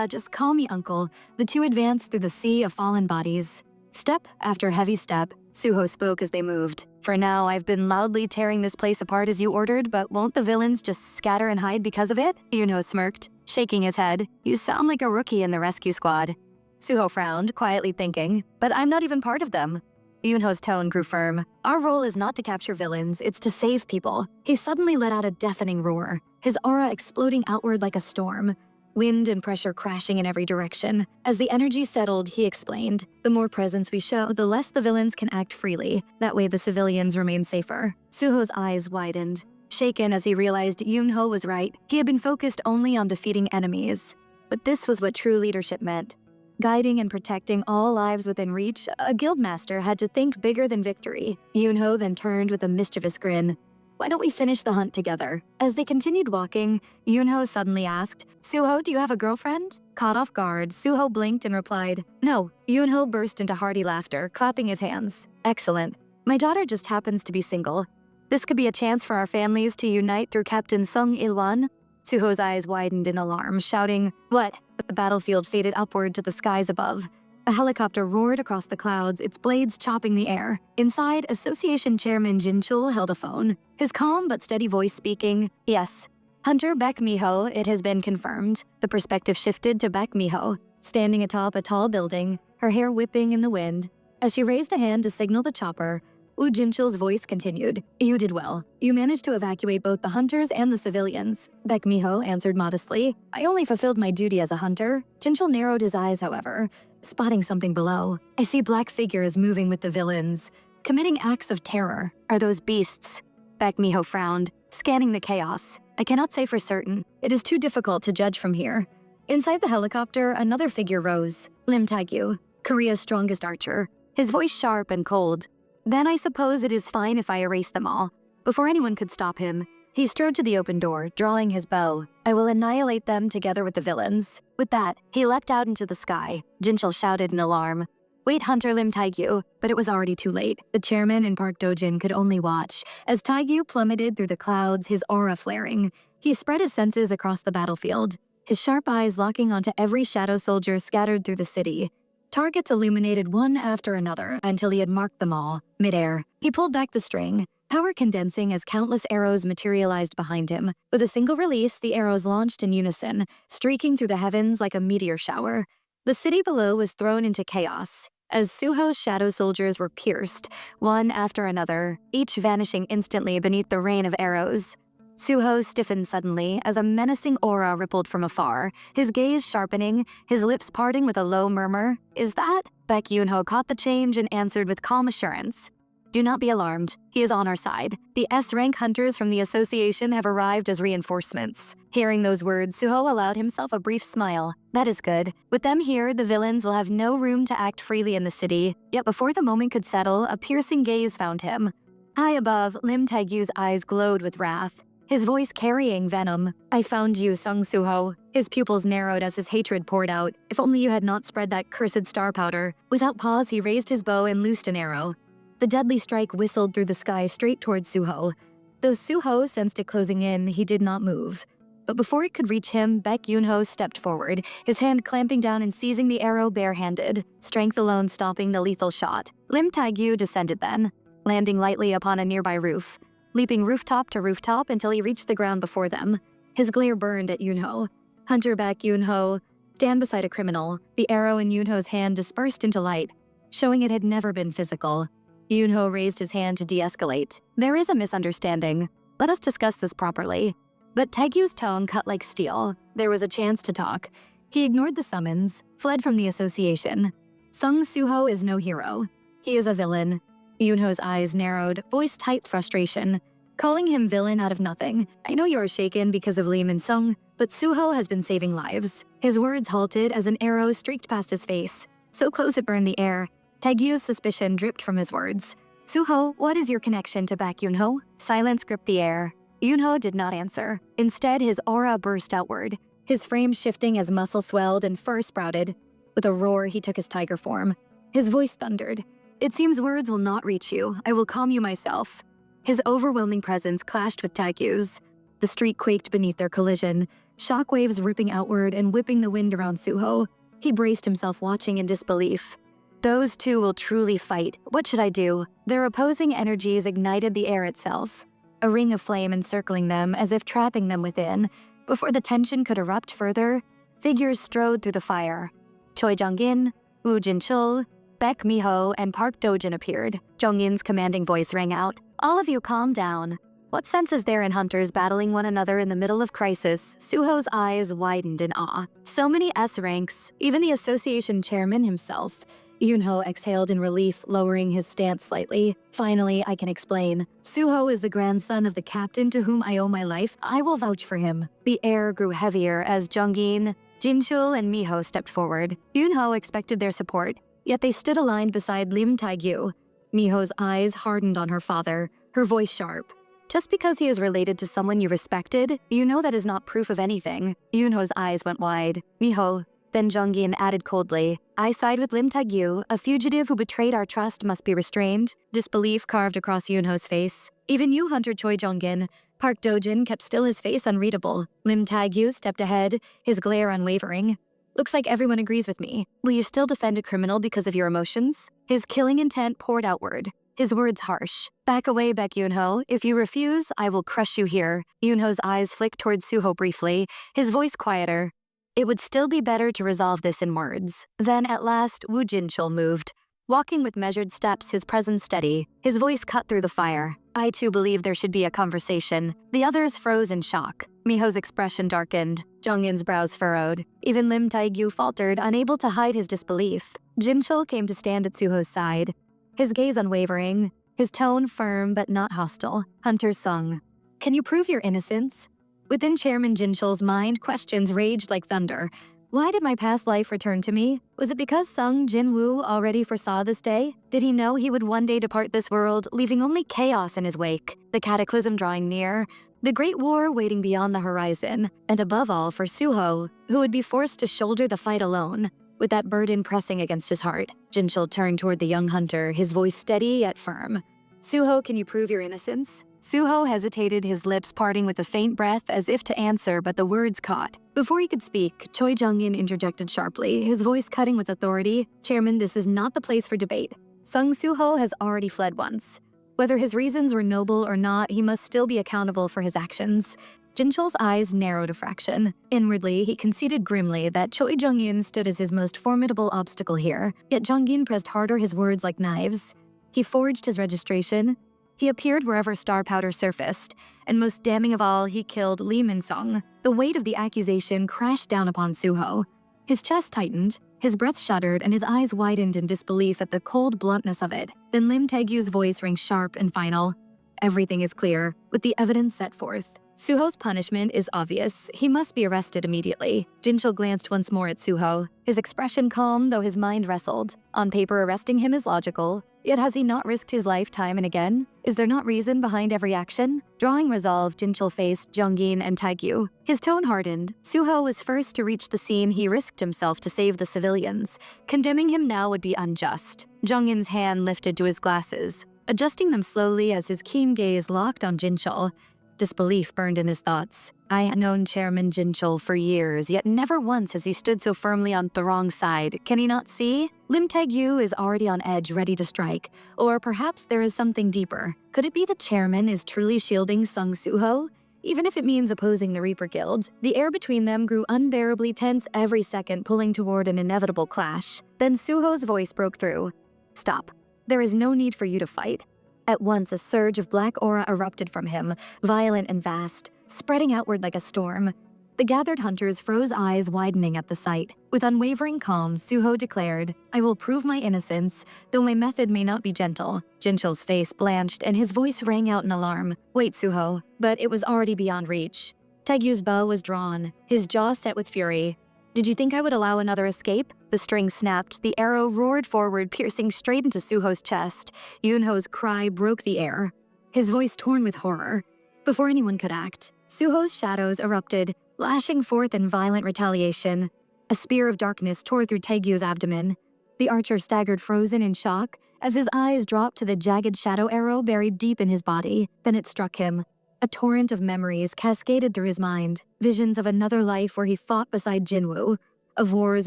Just call me uncle. The two advanced through the sea of fallen bodies. Step after heavy step, Suho spoke as they moved. For now, I've been loudly tearing this place apart as you ordered, but won't the villains just scatter and hide because of it? Yunho smirked, shaking his head. You sound like a rookie in the rescue squad. Suho frowned, quietly thinking, but I'm not even part of them. Yunho's tone grew firm. Our role is not to capture villains, it's to save people. He suddenly let out a deafening roar, his aura exploding outward like a storm. Wind and pressure crashing in every direction. As the energy settled, he explained, the more presence we show, the less the villains can act freely. That way the civilians remain safer. Suho's eyes widened, shaken as he realized Yunho was right. He had been focused only on defeating enemies. But this was what true leadership meant. Guiding and protecting all lives within reach, a guildmaster had to think bigger than victory. Yunho then turned with a mischievous grin. Why don't we finish the hunt together? As they continued walking, Yunho suddenly asked, Suho, do you have a girlfriend? Caught off guard, Suho blinked and replied, no. Yunho burst into hearty laughter, clapping his hands. Excellent. My daughter just happens to be single. This could be a chance for our families to unite through Captain Sung Il-wan. Suho's eyes widened in alarm, shouting, what? But the battlefield faded upward to the skies above. A helicopter roared across the clouds, its blades chopping the air. Inside, Association Chairman Jinchul held a phone, his calm but steady voice speaking, yes. Hunter Baek Miho, it has been confirmed. The perspective shifted to Baek Miho, standing atop a tall building, her hair whipping in the wind. As she raised a hand to signal the chopper, Woo Jinchul's voice continued, you did well. You managed to evacuate both the hunters and the civilians. Baek Miho answered modestly, I only fulfilled my duty as a hunter. Jinchul narrowed his eyes, however, spotting something below. I see black figures moving with the villains, committing acts of terror. Are those beasts? Baek Miho frowned, scanning the chaos. I cannot say for certain. It is too difficult to judge from here. Inside the helicopter, another figure rose. Lim Taegyu, Korea's strongest archer, his voice sharp and cold. Then I suppose it is fine if I erase them all. Before anyone could stop him, he strode to the open door, drawing his bow. I will annihilate them together with the villains. With that, he leapt out into the sky. Jinchul shouted in alarm. Wait, Hunter Lim Taegyu, but it was already too late. The chairman and Park Dojin could only watch as Taegyu plummeted through the clouds, his aura flaring. He spread his senses across the battlefield, his sharp eyes locking onto every shadow soldier scattered through the city. Targets illuminated one after another until he had marked them all, midair. He pulled back the string, power condensing as countless arrows materialized behind him. With a single release, the arrows launched in unison, streaking through the heavens like a meteor shower. The city below was thrown into chaos, as Suho's shadow soldiers were pierced, one after another, each vanishing instantly beneath the rain of arrows. Suho stiffened suddenly as a menacing aura rippled from afar, his gaze sharpening, his lips parting with a low murmur. "Is that?" Baek Yoonho caught the change and answered with calm assurance. "Do not be alarmed. He is on our side. The S-rank hunters from the association have arrived as reinforcements." Hearing those words, Suho allowed himself a brief smile. That is good. With them here, the villains will have no room to act freely in the city. Yet before the moment could settle, a piercing gaze found him. High above, Lim Taegyu's eyes glowed with wrath, his voice carrying venom. "I found you, Sung Suho." His pupils narrowed as his hatred poured out. "If only you had not spread that cursed star powder." Without pause, he raised his bow and loosed an arrow. The deadly strike whistled through the sky straight towards Suho. Though Suho sensed it closing in, he did not move. But before it could reach him, Baek Yoonho stepped forward, his hand clamping down and seizing the arrow barehanded, strength alone stopping the lethal shot. Lim Taegyu descended then, landing lightly upon a nearby roof, leaping rooftop to rooftop until he reached the ground before them. His glare burned at Yoonho. Hunter Baek Yoonho, stand beside a criminal. The arrow in Yoonho's hand dispersed into light, showing it had never been physical. Yoonho raised his hand to de-escalate. "There is a misunderstanding. Let us discuss this properly." But Taegyu's tone cut like steel. There was a chance to talk. He ignored the summons, fled from the association. Sung Suho is no hero. He is a villain. Yoonho's eyes narrowed, voice tight frustration. "Calling him villain out of nothing. I know you are shaken because of Lee Min-sung, but Suho has been saving lives." His words halted as an arrow streaked past his face, so close it burned the air. Taegyu's suspicion dripped from his words. "Suho, what is your connection to Baek Yoonho?" Silence gripped the air. Yoonho did not answer. Instead, his aura burst outward, his frame shifting as muscle swelled and fur sprouted. With a roar, he took his tiger form. His voice thundered. "It seems words will not reach you. I will calm you myself." His overwhelming presence clashed with Taegyu's. The street quaked beneath their collision, shockwaves ripping outward and whipping the wind around Suho. He braced himself, watching in disbelief. Those two will truly fight. What should I do? Their opposing energies ignited the air itself, a ring of flame encircling them as if trapping them within. Before the tension could erupt further, figures strode through the fire. Choi Jong-in, Woo Jin-chul, Baek Mi-ho, and Park Do-jin appeared. Jong-in's commanding voice rang out. "All of you calm down. What sense is there in hunters battling one another in the middle of crisis?" Suho's eyes widened in awe. So many S-ranks, even the association chairman himself. Yoonho exhaled in relief, lowering his stance slightly. "Finally, I can explain. Suho is the grandson of the captain to whom I owe my life. I will vouch for him." The air grew heavier as Jong-in, Jin-chul, and Mi-ho stepped forward. Yoonho expected their support, yet they stood aligned beside Lim Taegyu. Mi-ho's eyes hardened on her father, her voice sharp. "Just because he is related to someone you respected, you know that is not proof of anything." Yoonho's eyes went wide. "Mi-ho," then Jong-in added coldly, "I side with Lim Taegyu. A fugitive who betrayed our trust must be restrained." Disbelief carved across Yoonho's face. "Even you, Hunter Choi Jong-in." Park Do-jin kept still, his face unreadable. Lim Taegyu stepped ahead, his glare unwavering. "Looks like everyone agrees with me. Will you still defend a criminal because of your emotions?" His killing intent poured outward, his words harsh. "Back away, Baek Yoonho. If you refuse, I will crush you here." Yoonho's eyes flicked towards Suho briefly, his voice quieter. "It would still be better to resolve this in words." Then at last, Woo Jin-chul moved, walking with measured steps, his presence steady. His voice cut through the fire. "I too believe there should be a conversation." The others froze in shock. Mi-ho's expression darkened. Jong-in's brows furrowed. Even Lim Taegyu faltered, unable to hide his disbelief. Jin-chul came to stand at Suho's side, his gaze unwavering, his tone firm but not hostile. Hunter Sung, "Can you prove your innocence?" Within Chairman Jin-chul's mind, questions raged like thunder. Why did my past life return to me? Was it because Sung Jin-woo already foresaw this day? Did he know he would one day depart this world, leaving only chaos in his wake? The cataclysm drawing near, the great war waiting beyond the horizon, and above all for Suho, who would be forced to shoulder the fight alone. With that burden pressing against his heart, Jin-chul turned toward the young hunter, his voice steady yet firm. "Suho, can you prove your innocence?" Suho hesitated, his lips parting with a faint breath as if to answer, but the words caught. Before he could speak, Choi Jong-in interjected sharply, his voice cutting with authority. "Chairman, this is not the place for debate. Sung Suho has already fled once. Whether his reasons were noble or not, he must still be accountable for his actions. Jinchol's eyes narrowed a fraction. Inwardly, he conceded grimly that Choi Jong-in stood as his most formidable obstacle here, yet Jong-in pressed harder his words like knives. He forged his registration. He appeared wherever star powder surfaced, and most damning of all, he killed Lee Min-sung. The weight of the accusation crashed down upon Suho. His chest tightened, his breath shuddered, and his eyes widened in disbelief at the cold bluntness of it. Then Lim Taegyu's voice rang sharp and final. Everything is clear, with the evidence set forth. Suho's punishment is obvious. He must be arrested immediately. Jinchul glanced once more at Suho, his expression calm though his mind wrestled. On paper, arresting him is logical. Yet has he not risked his life time and again? Is there not reason behind every action? Drawing resolve, Jinchul faced Jong-in and Taegyu. His tone hardened. Suho was first to reach the scene. He risked himself to save the civilians. Condemning him now would be unjust. Jong-in's hand lifted to his glasses, adjusting them slowly as his keen gaze locked on Jinchul. Disbelief burned in his thoughts. I had known Chairman Jinchul for years, yet never once has he stood so firmly on the wrong side. Can he not see? Lim Taegyu is already on edge, ready to strike. Or perhaps there is something deeper. Could it be the chairman is truly shielding Sung Suho? Even if it means opposing the Reaper Guild. The air between them grew unbearably tense every second, pulling toward an inevitable clash. Then Suho's voice broke through. Stop. There is no need for you to fight. At once, a surge of black aura erupted from him, violent and vast, spreading outward like a storm. The gathered hunters froze, eyes widening at the sight. With unwavering calm, Suho declared, I will prove my innocence, though my method may not be gentle. Jinchul's face blanched, and his voice rang out in alarm. Wait, Suho. But it was already beyond reach. Taegyu's bow was drawn, his jaw set with fury. Did you think I would allow another escape? The string snapped, the arrow roared forward, piercing straight into Suho's chest. Yunho's cry broke the air, his voice torn with horror. Before anyone could act, Suho's shadows erupted, lashing forth in violent retaliation. A spear of darkness tore through Taegyu's abdomen. The archer staggered, frozen in shock, as his eyes dropped to the jagged shadow arrow buried deep in his body. Then it struck him. A torrent of memories cascaded through his mind, visions of another life where he fought beside Jinwoo, of wars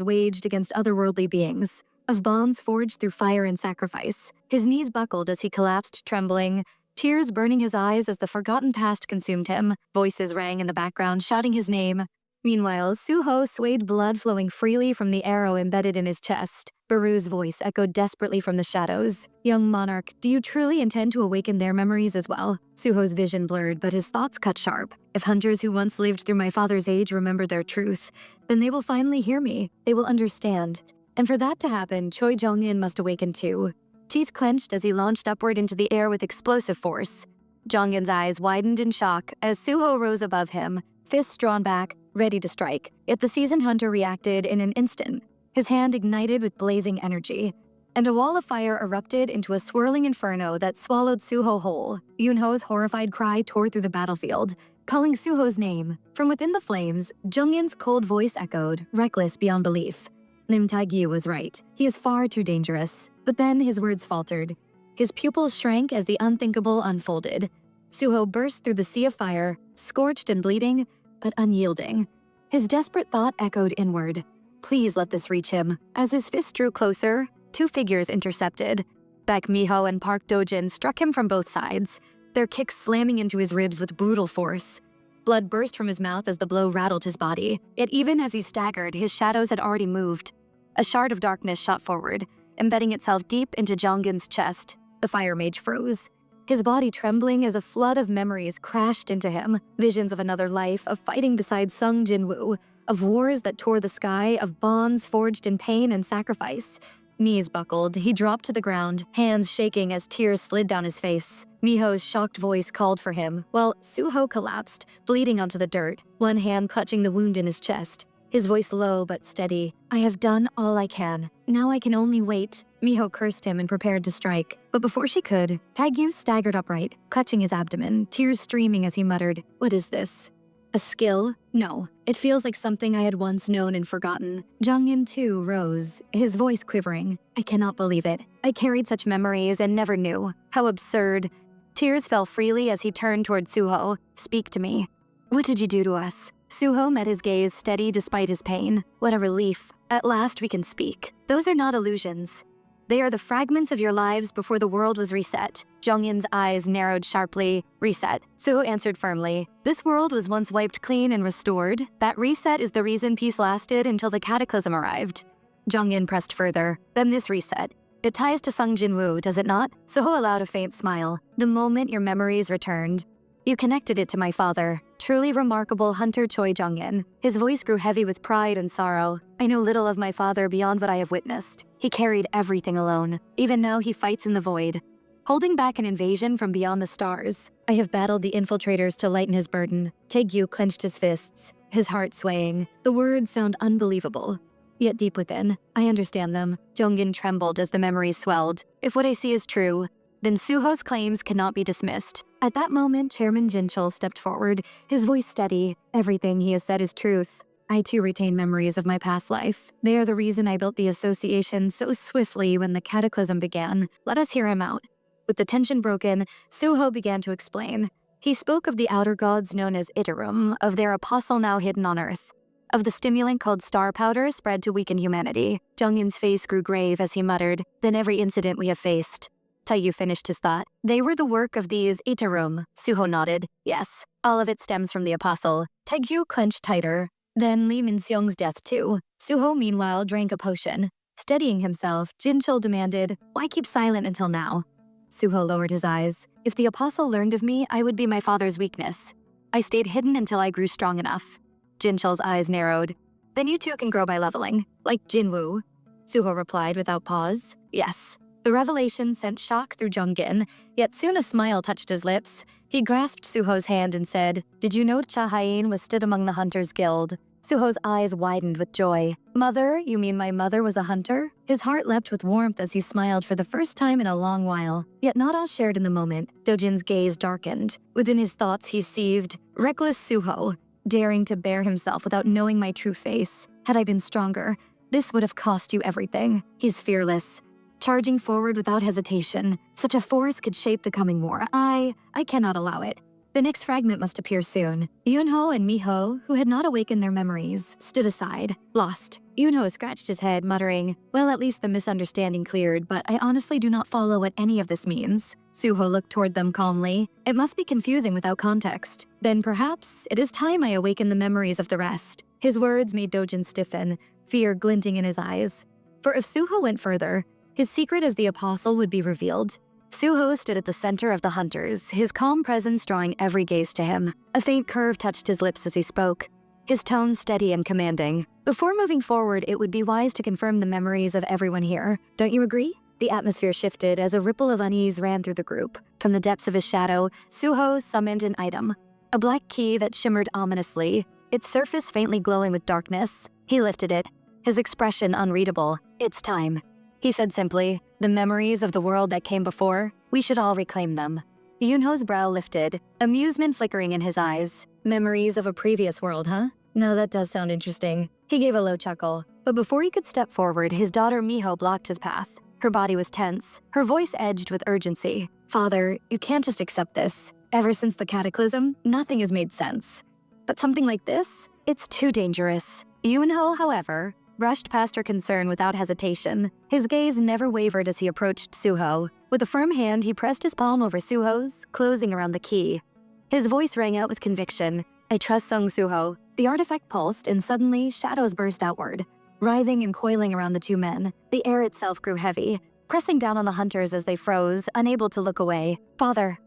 waged against otherworldly beings, of bonds forged through fire and sacrifice. His knees buckled as he collapsed, trembling, tears burning his eyes as the forgotten past consumed him. Voices rang in the background, shouting his name. Meanwhile, Suho swayed, blood flowing freely from the arrow embedded in his chest. Baru's voice echoed desperately from the shadows. Young Monarch, do you truly intend to awaken their memories as well? Suho's vision blurred, but his thoughts cut sharp. If hunters who once lived through my father's age remember their truth, then they will finally hear me. They will understand. And for that to happen, Choi Jong-in must awaken too. Teeth clenched as he launched upward into the air with explosive force. Jong-in's eyes widened in shock as Suho rose above him, fists drawn back, ready to strike. Yet the seasoned hunter reacted in an instant. His hand ignited with blazing energy, and a wall of fire erupted into a swirling inferno that swallowed Suho whole. Yunho's horrified cry tore through the battlefield, calling Suho's name. From within the flames, Jong-in's cold voice echoed, reckless beyond belief. Lim Taegyu was right. He is far too dangerous. But then his words faltered. His pupils shrank as the unthinkable unfolded. Suho burst through the sea of fire, scorched and bleeding, but unyielding. His desperate thought echoed inward. Please let this reach him. As his fist drew closer, two figures intercepted. Baek Miho and Park Dojin struck him from both sides, their kicks slamming into his ribs with brutal force. Blood burst from his mouth as the blow rattled his body. Yet even as he staggered, his shadows had already moved. A shard of darkness shot forward, embedding itself deep into Jong-in's chest. The fire mage froze, his body trembling as a flood of memories crashed into him. Visions of another life, of fighting beside Sung Jinwoo, of wars that tore the sky, of bonds forged in pain and sacrifice. Knees buckled, he dropped to the ground, hands shaking as tears slid down his face. Miho's shocked voice called for him, while Suho collapsed, bleeding onto the dirt, one hand clutching the wound in his chest. His voice low but steady. I have done all I can. Now I can only wait. Miho cursed him and prepared to strike. But before she could, Taegyu staggered upright, clutching his abdomen, tears streaming as he muttered, What is this? A skill? No. It feels like something I had once known and forgotten. Jong-in too rose, his voice quivering. I cannot believe it. I carried such memories and never knew. How absurd. Tears fell freely as he turned toward Suho. Speak to me. What did you do to us? Suho met his gaze steady despite his pain. What a relief. At last we can speak. Those are not illusions. They are the fragments of your lives before the world was reset. Jongin's eyes narrowed sharply. Reset. Suho answered firmly. This world was once wiped clean and restored. That reset is the reason peace lasted until the cataclysm arrived. Jongin pressed further. Then this reset. It ties to Sung Jinwoo, does it not? Suho allowed a faint smile. The moment your memories returned. You connected it to my father. Truly remarkable Hunter Choi Jongin. His voice grew heavy with pride and sorrow. I know little of my father beyond what I have witnessed. He carried everything alone. Even now he fights in the void, holding back an invasion from beyond the stars. I have battled the infiltrators to lighten his burden. Taegyu clenched his fists, his heart swaying. The words sound unbelievable. Yet deep within, I understand them. Jongin trembled as the memories swelled. If what I see is true, then Suho's claims cannot be dismissed. At that moment, Chairman Jinchul stepped forward, his voice steady. Everything he has said is truth. I too retain memories of my past life. They are the reason I built the association so swiftly when the cataclysm began. Let us hear him out. With the tension broken, Suho began to explain. He spoke of the outer gods known as Iterum, of their apostle now hidden on Earth, of the stimulant called star powder spread to weaken humanity. Jongin's face grew grave as he muttered, then every incident we have faced. Taegyu finished his thought. They were the work of these Iterum. Suho nodded. Yes, all of it stems from the apostle. Taegyu clenched tighter. Then Lee Min-seong's death too. Suho meanwhile drank a potion. Steadying himself, Jinchul demanded, why keep silent until now? Suho lowered his eyes. If the apostle learned of me, I would be my father's weakness. I stayed hidden until I grew strong enough. Jinchul's eyes narrowed. Then you too can grow by leveling, like Jinwoo. Suho replied without pause. Yes. The revelation sent shock through Jongin, yet soon a smile touched his lips. He grasped Suho's hand and said, did you know Cha Hain was stood among the Hunters Guild? Suho's eyes widened with joy. Mother, you mean my mother was a hunter? His heart leapt with warmth as he smiled for the first time in a long while, yet not all shared in the moment. Dojin's gaze darkened. Within his thoughts he seethed, reckless Suho, daring to bare himself without knowing my true face. Had I been stronger, this would have cost you everything. He's fearless, charging forward without hesitation. Such a force could shape the coming war. I cannot allow it. The next fragment must appear soon. Yunho and Miho, who had not awakened their memories, stood aside, lost. Yunho scratched his head, muttering, well, at least the misunderstanding cleared, but I honestly do not follow what any of this means. Suho looked toward them calmly. It must be confusing without context. Then perhaps it is time I awaken the memories of the rest. His words made Dojin stiffen, fear glinting in his eyes. For if Suho went further, his secret as the apostle would be revealed. Suho stood at the center of the hunters, his calm presence drawing every gaze to him. A faint curve touched his lips as he spoke, his tone steady and commanding. Before moving forward, it would be wise to confirm the memories of everyone here. Don't you agree? The atmosphere shifted as a ripple of unease ran through the group. From the depths of his shadow, Suho summoned an item, a black key that shimmered ominously, its surface faintly glowing with darkness. He lifted it, his expression unreadable. It's time. He said simply, the memories of the world that came before, we should all reclaim them. Yunho's brow lifted, amusement flickering in his eyes. Memories of a previous world, huh? No, that does sound interesting. He gave a low chuckle, but before he could step forward, his daughter Miho blocked his path. Her body was tense, her voice edged with urgency. Father, you can't just accept this. Ever since the cataclysm, nothing has made sense. But something like this? It's too dangerous. Yunho, however, brushed past her concern without hesitation. His gaze never wavered as he approached Suho. With a firm hand, he pressed his palm over Suho's, closing around the key. His voice rang out with conviction. I trust Sung Suho. The artifact pulsed, and suddenly, shadows burst outward, writhing and coiling around the two men. The air itself grew heavy, pressing down on the hunters as they froze, unable to look away. Father.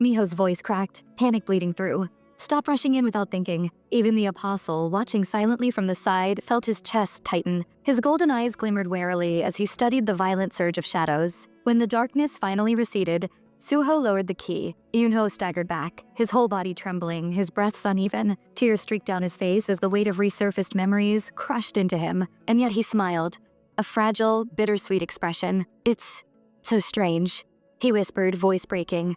Miho's voice cracked, panic bleeding through. Stop rushing in without thinking. Even the apostle, watching silently from the side, felt his chest tighten. His golden eyes glimmered warily as he studied the violent surge of shadows. When the darkness finally receded, Suho lowered the key. Yunho staggered back, his whole body trembling, his breaths uneven. Tears streaked down his face as the weight of resurfaced memories crushed into him. And yet he smiled, a fragile, bittersweet expression. It's so strange, he whispered, voice breaking.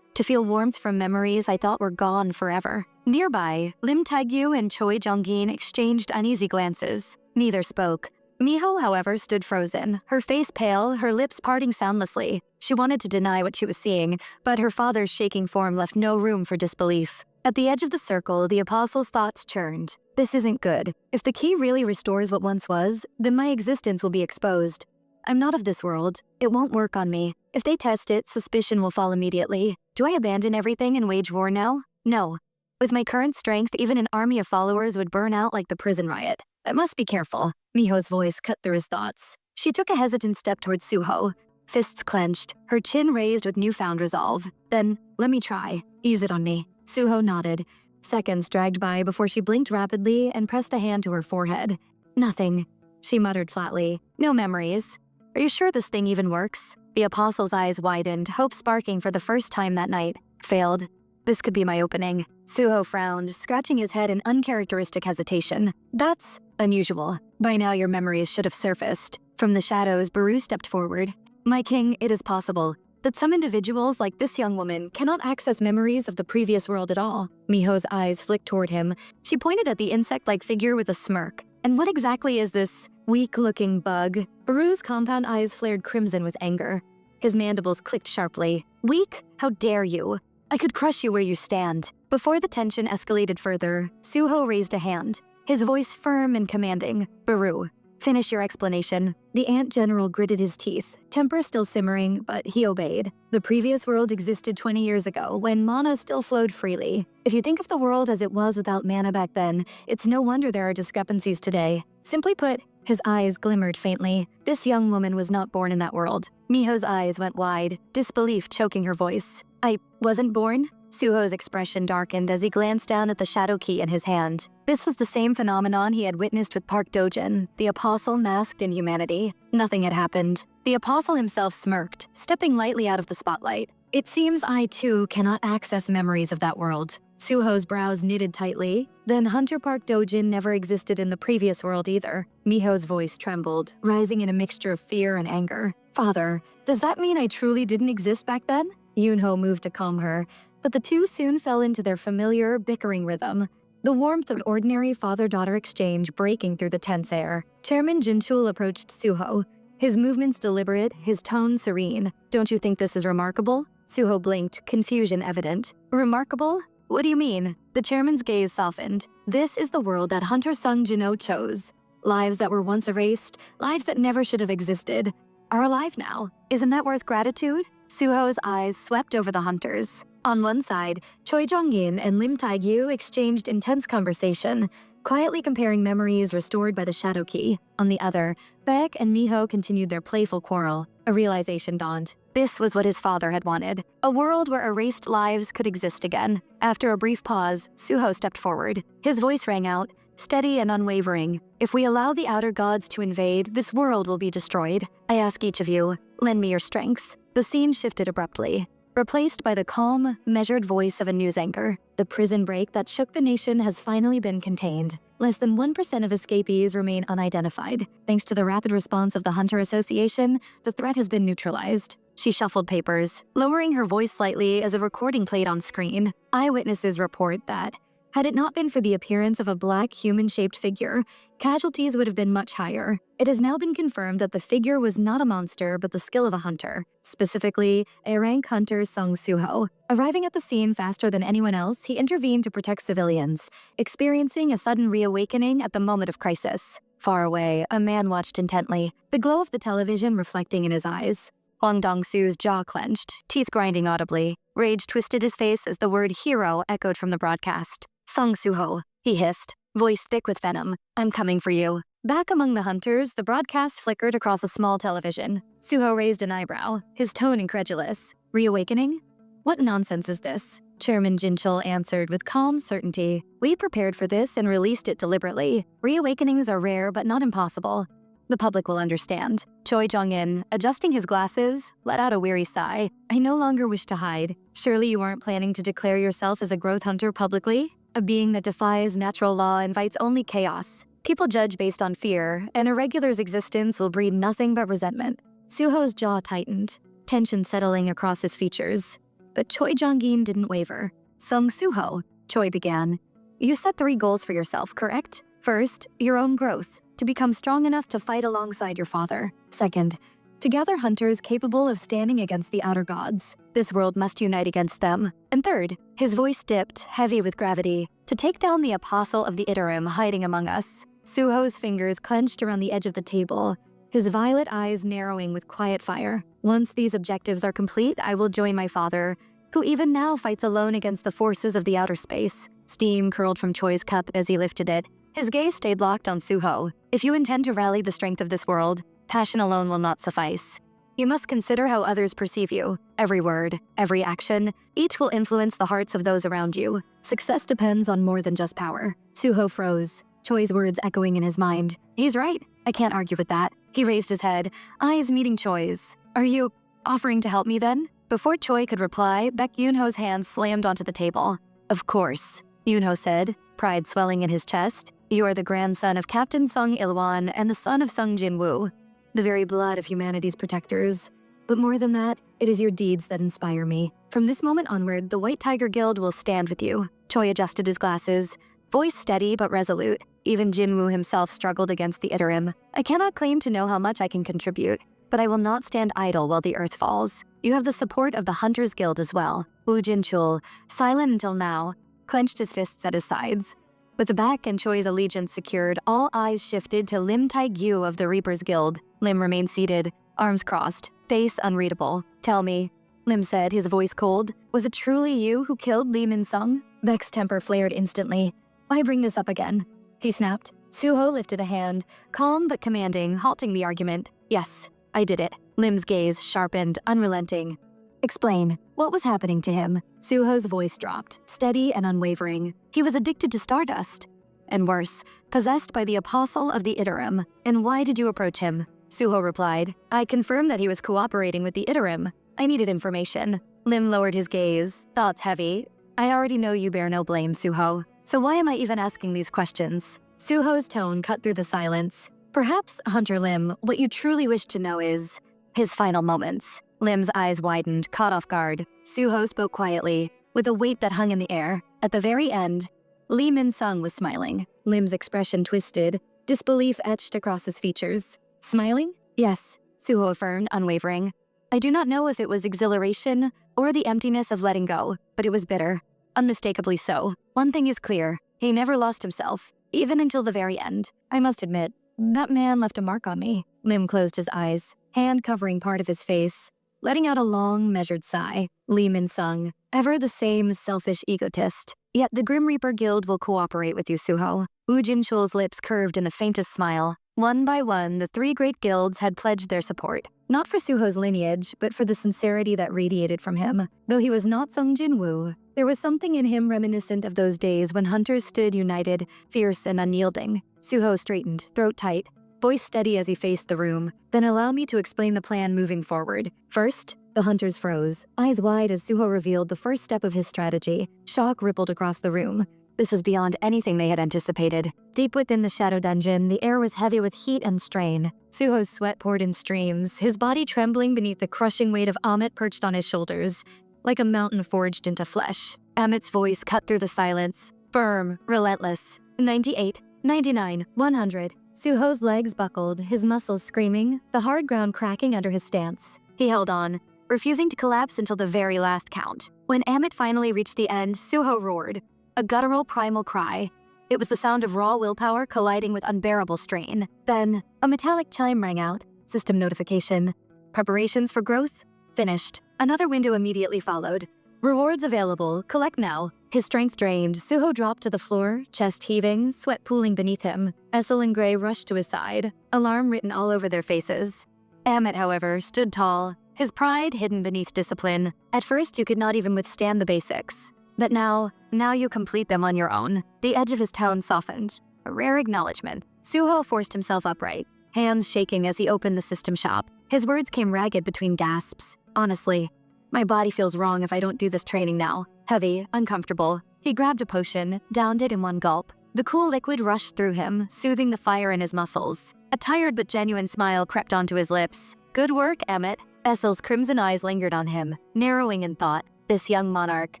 To feel warmth from memories I thought were gone forever. Nearby, Lim Taegyu and Choi Jong-gin exchanged uneasy glances. Neither spoke. Miho, however, stood frozen, her face pale, her lips parting soundlessly. She wanted to deny what she was seeing, but her father's shaking form left no room for disbelief. At the edge of the circle, the apostle's thoughts churned. This isn't good. If the key really restores what once was, then my existence will be exposed. I'm not of this world. It won't work on me. If they test it, suspicion will fall immediately. Do I abandon everything and wage war now? No. With my current strength, even an army of followers would burn out like the prison riot. I must be careful. Miho's voice cut through his thoughts. She took a hesitant step toward Suho, fists clenched, her chin raised with newfound resolve. Then, let me try. Ease it on me. Suho nodded. Seconds dragged by before she blinked rapidly and pressed a hand to her forehead. Nothing, she muttered flatly. No memories. Are you sure this thing even works? The apostle's eyes widened, hope sparking for the first time that night. Failed. This could be my opening. Suho frowned, scratching his head in uncharacteristic hesitation. That's unusual. By now your memories should have surfaced. From the shadows, Baru stepped forward. My king, it is possible that some individuals like this young woman cannot access memories of the previous world at all. Miho's eyes flicked toward him. She pointed at the insect-like figure with a smirk. And what exactly is this weak-looking bug? Baru's compound eyes flared crimson with anger. His mandibles clicked sharply. Weak? How dare you? I could crush you where you stand. Before the tension escalated further, Suho raised a hand, his voice firm and commanding. Baru, finish your explanation. The ant general gritted his teeth, temper still simmering, but he obeyed. The previous world existed 20 years ago, when mana still flowed freely. If you think of the world as it was without mana back then, it's no wonder there are discrepancies today. Simply put, his eyes glimmered faintly. This young woman was not born in that world. Miho's eyes went wide, disbelief choking her voice. I wasn't born? Suho's expression darkened as he glanced down at the shadow key in his hand. This was the same phenomenon he had witnessed with Park Dojin, the apostle masked in humanity. Nothing had happened. The apostle himself smirked, stepping lightly out of the spotlight. It seems I, too, cannot access memories of that world. Suho's brows knitted tightly. Then Hunter Park Dojin never existed in the previous world either. Miho's voice trembled, rising in a mixture of fear and anger. Father, does that mean I truly didn't exist back then? Yunho moved to calm her, but the two soon fell into their familiar, bickering rhythm. The warmth of ordinary father-daughter exchange breaking through the tense air. Chairman Jinchul approached Suho, his movements deliberate, his tone serene. Don't you think this is remarkable? Suho blinked, confusion evident. Remarkable? What do you mean? The chairman's gaze softened. This is the world that Hunter Sung Jino chose. Lives that were once erased, lives that never should have existed, are alive now. Isn't that worth gratitude? Suho's eyes swept over the hunters. On one side, Choi Jong-in and Lim Tae-gyu exchanged intense conversation, quietly comparing memories restored by the shadow key. On the other, Baek and Miho continued their playful quarrel. A realization dawned. This was what his father had wanted. A world where erased lives could exist again. After a brief pause, Suho stepped forward. His voice rang out, steady and unwavering. If we allow the outer gods to invade, this world will be destroyed. I ask each of you, lend me your strength. The scene shifted abruptly, replaced by the calm, measured voice of a news anchor. The prison break that shook the nation has finally been contained. Less than 1% of escapees remain unidentified. Thanks to the rapid response of the Hunter Association, the threat has been neutralized. She shuffled papers, lowering her voice slightly as a recording played on screen. Eyewitnesses report that, had it not been for the appearance of a black human-shaped figure, casualties would have been much higher. It has now been confirmed that the figure was not a monster but the skill of a hunter, specifically a rank hunter Sung Suho. Arriving at the scene faster than anyone else, he intervened to protect civilians, experiencing a sudden reawakening at the moment of crisis. Far away, a man watched intently, the glow of the television reflecting in his eyes. Hwang Dong-su's jaw clenched, teeth grinding audibly. Rage twisted his face as the word hero echoed from the broadcast. Sung Suho, he hissed, voice thick with venom. I'm coming for you. Back among the hunters, the broadcast flickered across a small television. Suho raised an eyebrow, his tone incredulous. Reawakening? What nonsense is this? Chairman Jinchul answered with calm certainty. We prepared for this and released it deliberately. Reawakenings are rare but not impossible. The public will understand. Choi Jong-in, adjusting his glasses, let out a weary sigh. I no longer wish to hide. Surely you aren't planning to declare yourself as a growth hunter publicly? A being that defies natural law invites only chaos. People judge based on fear, and a regular's existence will breed nothing but resentment. Suho's jaw tightened, tension settling across his features. But Choi Jong-in didn't waver. Sung Suho, Choi began. You set 3 goals for yourself, correct? First, your own growth, to become strong enough to fight alongside your father. Second, to gather hunters capable of standing against the outer gods. This world must unite against them. And third, his voice dipped, heavy with gravity, to take down the apostle of the Iterim hiding among us. Suho's fingers clenched around the edge of the table, his violet eyes narrowing with quiet fire. Once these objectives are complete, I will join my father, who even now fights alone against the forces of the outer space. Steam curled from Choi's cup as he lifted it. His gaze stayed locked on Suho. If you intend to rally the strength of this world, passion alone will not suffice. You must consider how others perceive you. Every word, every action, each will influence the hearts of those around you. Success depends on more than just power. Suho froze, Choi's words echoing in his mind. He's right. I can't argue with that. He raised his head, eyes meeting Choi's. Are you offering to help me then? Before Choi could reply, Baek Yoonho's hand slammed onto the table. Of course, Yoonho said, pride swelling in his chest. You are the grandson of Captain Sung Il-won and the son of Sung Jin-woo, the very blood of humanity's protectors. But more than that, it is your deeds that inspire me. From this moment onward, the White Tiger Guild will stand with you. Choi adjusted his glasses, voice steady but resolute. Even Jin-woo himself struggled against the Iterim. I cannot claim to know how much I can contribute, but I will not stand idle while the earth falls. You have the support of the Hunters Guild as well. Woo Jin-chul, silent until now, clenched his fists at his sides. With the back and Choi's allegiance secured, all eyes shifted to Lim Tai-gyu of the Reapers Guild. Lim remained seated, arms crossed, face unreadable. Tell me, Lim said, his voice cold, was it truly you who killed Lee Min-sung? Baek's temper flared instantly. Why bring this up again? He snapped. Suho lifted a hand, calm but commanding, halting the argument. Yes, I did it. Lim's gaze sharpened, unrelenting. Explain, what was happening to him? Suho's voice dropped, steady and unwavering. He was addicted to stardust. And worse, possessed by the apostle of the Iterim. And why did you approach him? Suho replied, I confirmed that he was cooperating with the Iterim. I needed information. Lim lowered his gaze, thoughts heavy. I already know you bear no blame, Suho. So why am I even asking these questions? Suho's tone cut through the silence. Perhaps, Hunter Lim, what you truly wish to know is his final moments. Lim's eyes widened, caught off guard. Suho spoke quietly, with a weight that hung in the air. At the very end, Lee Min-sung was smiling. Lim's expression twisted, disbelief etched across his features. Smiling? Yes, Suho affirmed, unwavering. I do not know if it was exhilaration or the emptiness of letting go, but it was bitter. Unmistakably so. One thing is clear, he never lost himself, even until the very end. I must admit, that man left a mark on me. Lim closed his eyes, hand covering part of his face, letting out a long, measured sigh. Lee Min-sung, ever the same selfish egotist. Yet the Grim Reaper Guild will cooperate with you, Suho. Woo Jin-chul's lips curved in the faintest smile. One by one, the three great guilds had pledged their support. Not for Suho's lineage, but for the sincerity that radiated from him. Though he was not Sung Jin-woo, there was something in him reminiscent of those days when hunters stood united, fierce and unyielding. Suho straightened, throat tight, voice steady as he faced the room. Then allow me to explain the plan moving forward. First, the hunters froze, eyes wide as Suho revealed the first step of his strategy. Shock rippled across the room. This was beyond anything they had anticipated. Deep within the shadow dungeon, the air was heavy with heat and strain. Suho's sweat poured in streams, his body trembling beneath the crushing weight of Amit perched on his shoulders, like a mountain forged into flesh. Amit's voice cut through the silence, firm, relentless. 98, 99, 100. Suho's legs buckled, his muscles screaming, the hard ground cracking under his stance. He held on, refusing to collapse until the very last count. When Amit finally reached the end, Suho roared. A guttural primal cry. It was the sound of raw willpower colliding with unbearable strain. Then, a metallic chime rang out. System notification. Preparations for growth? Finished. Another window immediately followed. Rewards available. Collect now. His strength drained, Suho dropped to the floor, chest heaving, sweat pooling beneath him. Essel and Gray rushed to his side, alarm written all over their faces. Amit, however, stood tall, his pride hidden beneath discipline. At first, you could not even withstand the basics. But now you complete them on your own. The edge of his tone softened. A rare acknowledgement. Suho forced himself upright, hands shaking as he opened the system shop. His words came ragged between gasps. Honestly, my body feels wrong if I don't do this training now. Heavy, uncomfortable. He grabbed a potion, downed it in one gulp. The cool liquid rushed through him, soothing the fire in his muscles. A tired but genuine smile crept onto his lips. Good work, Amit. Essel's crimson eyes lingered on him, narrowing in thought. This young monarch.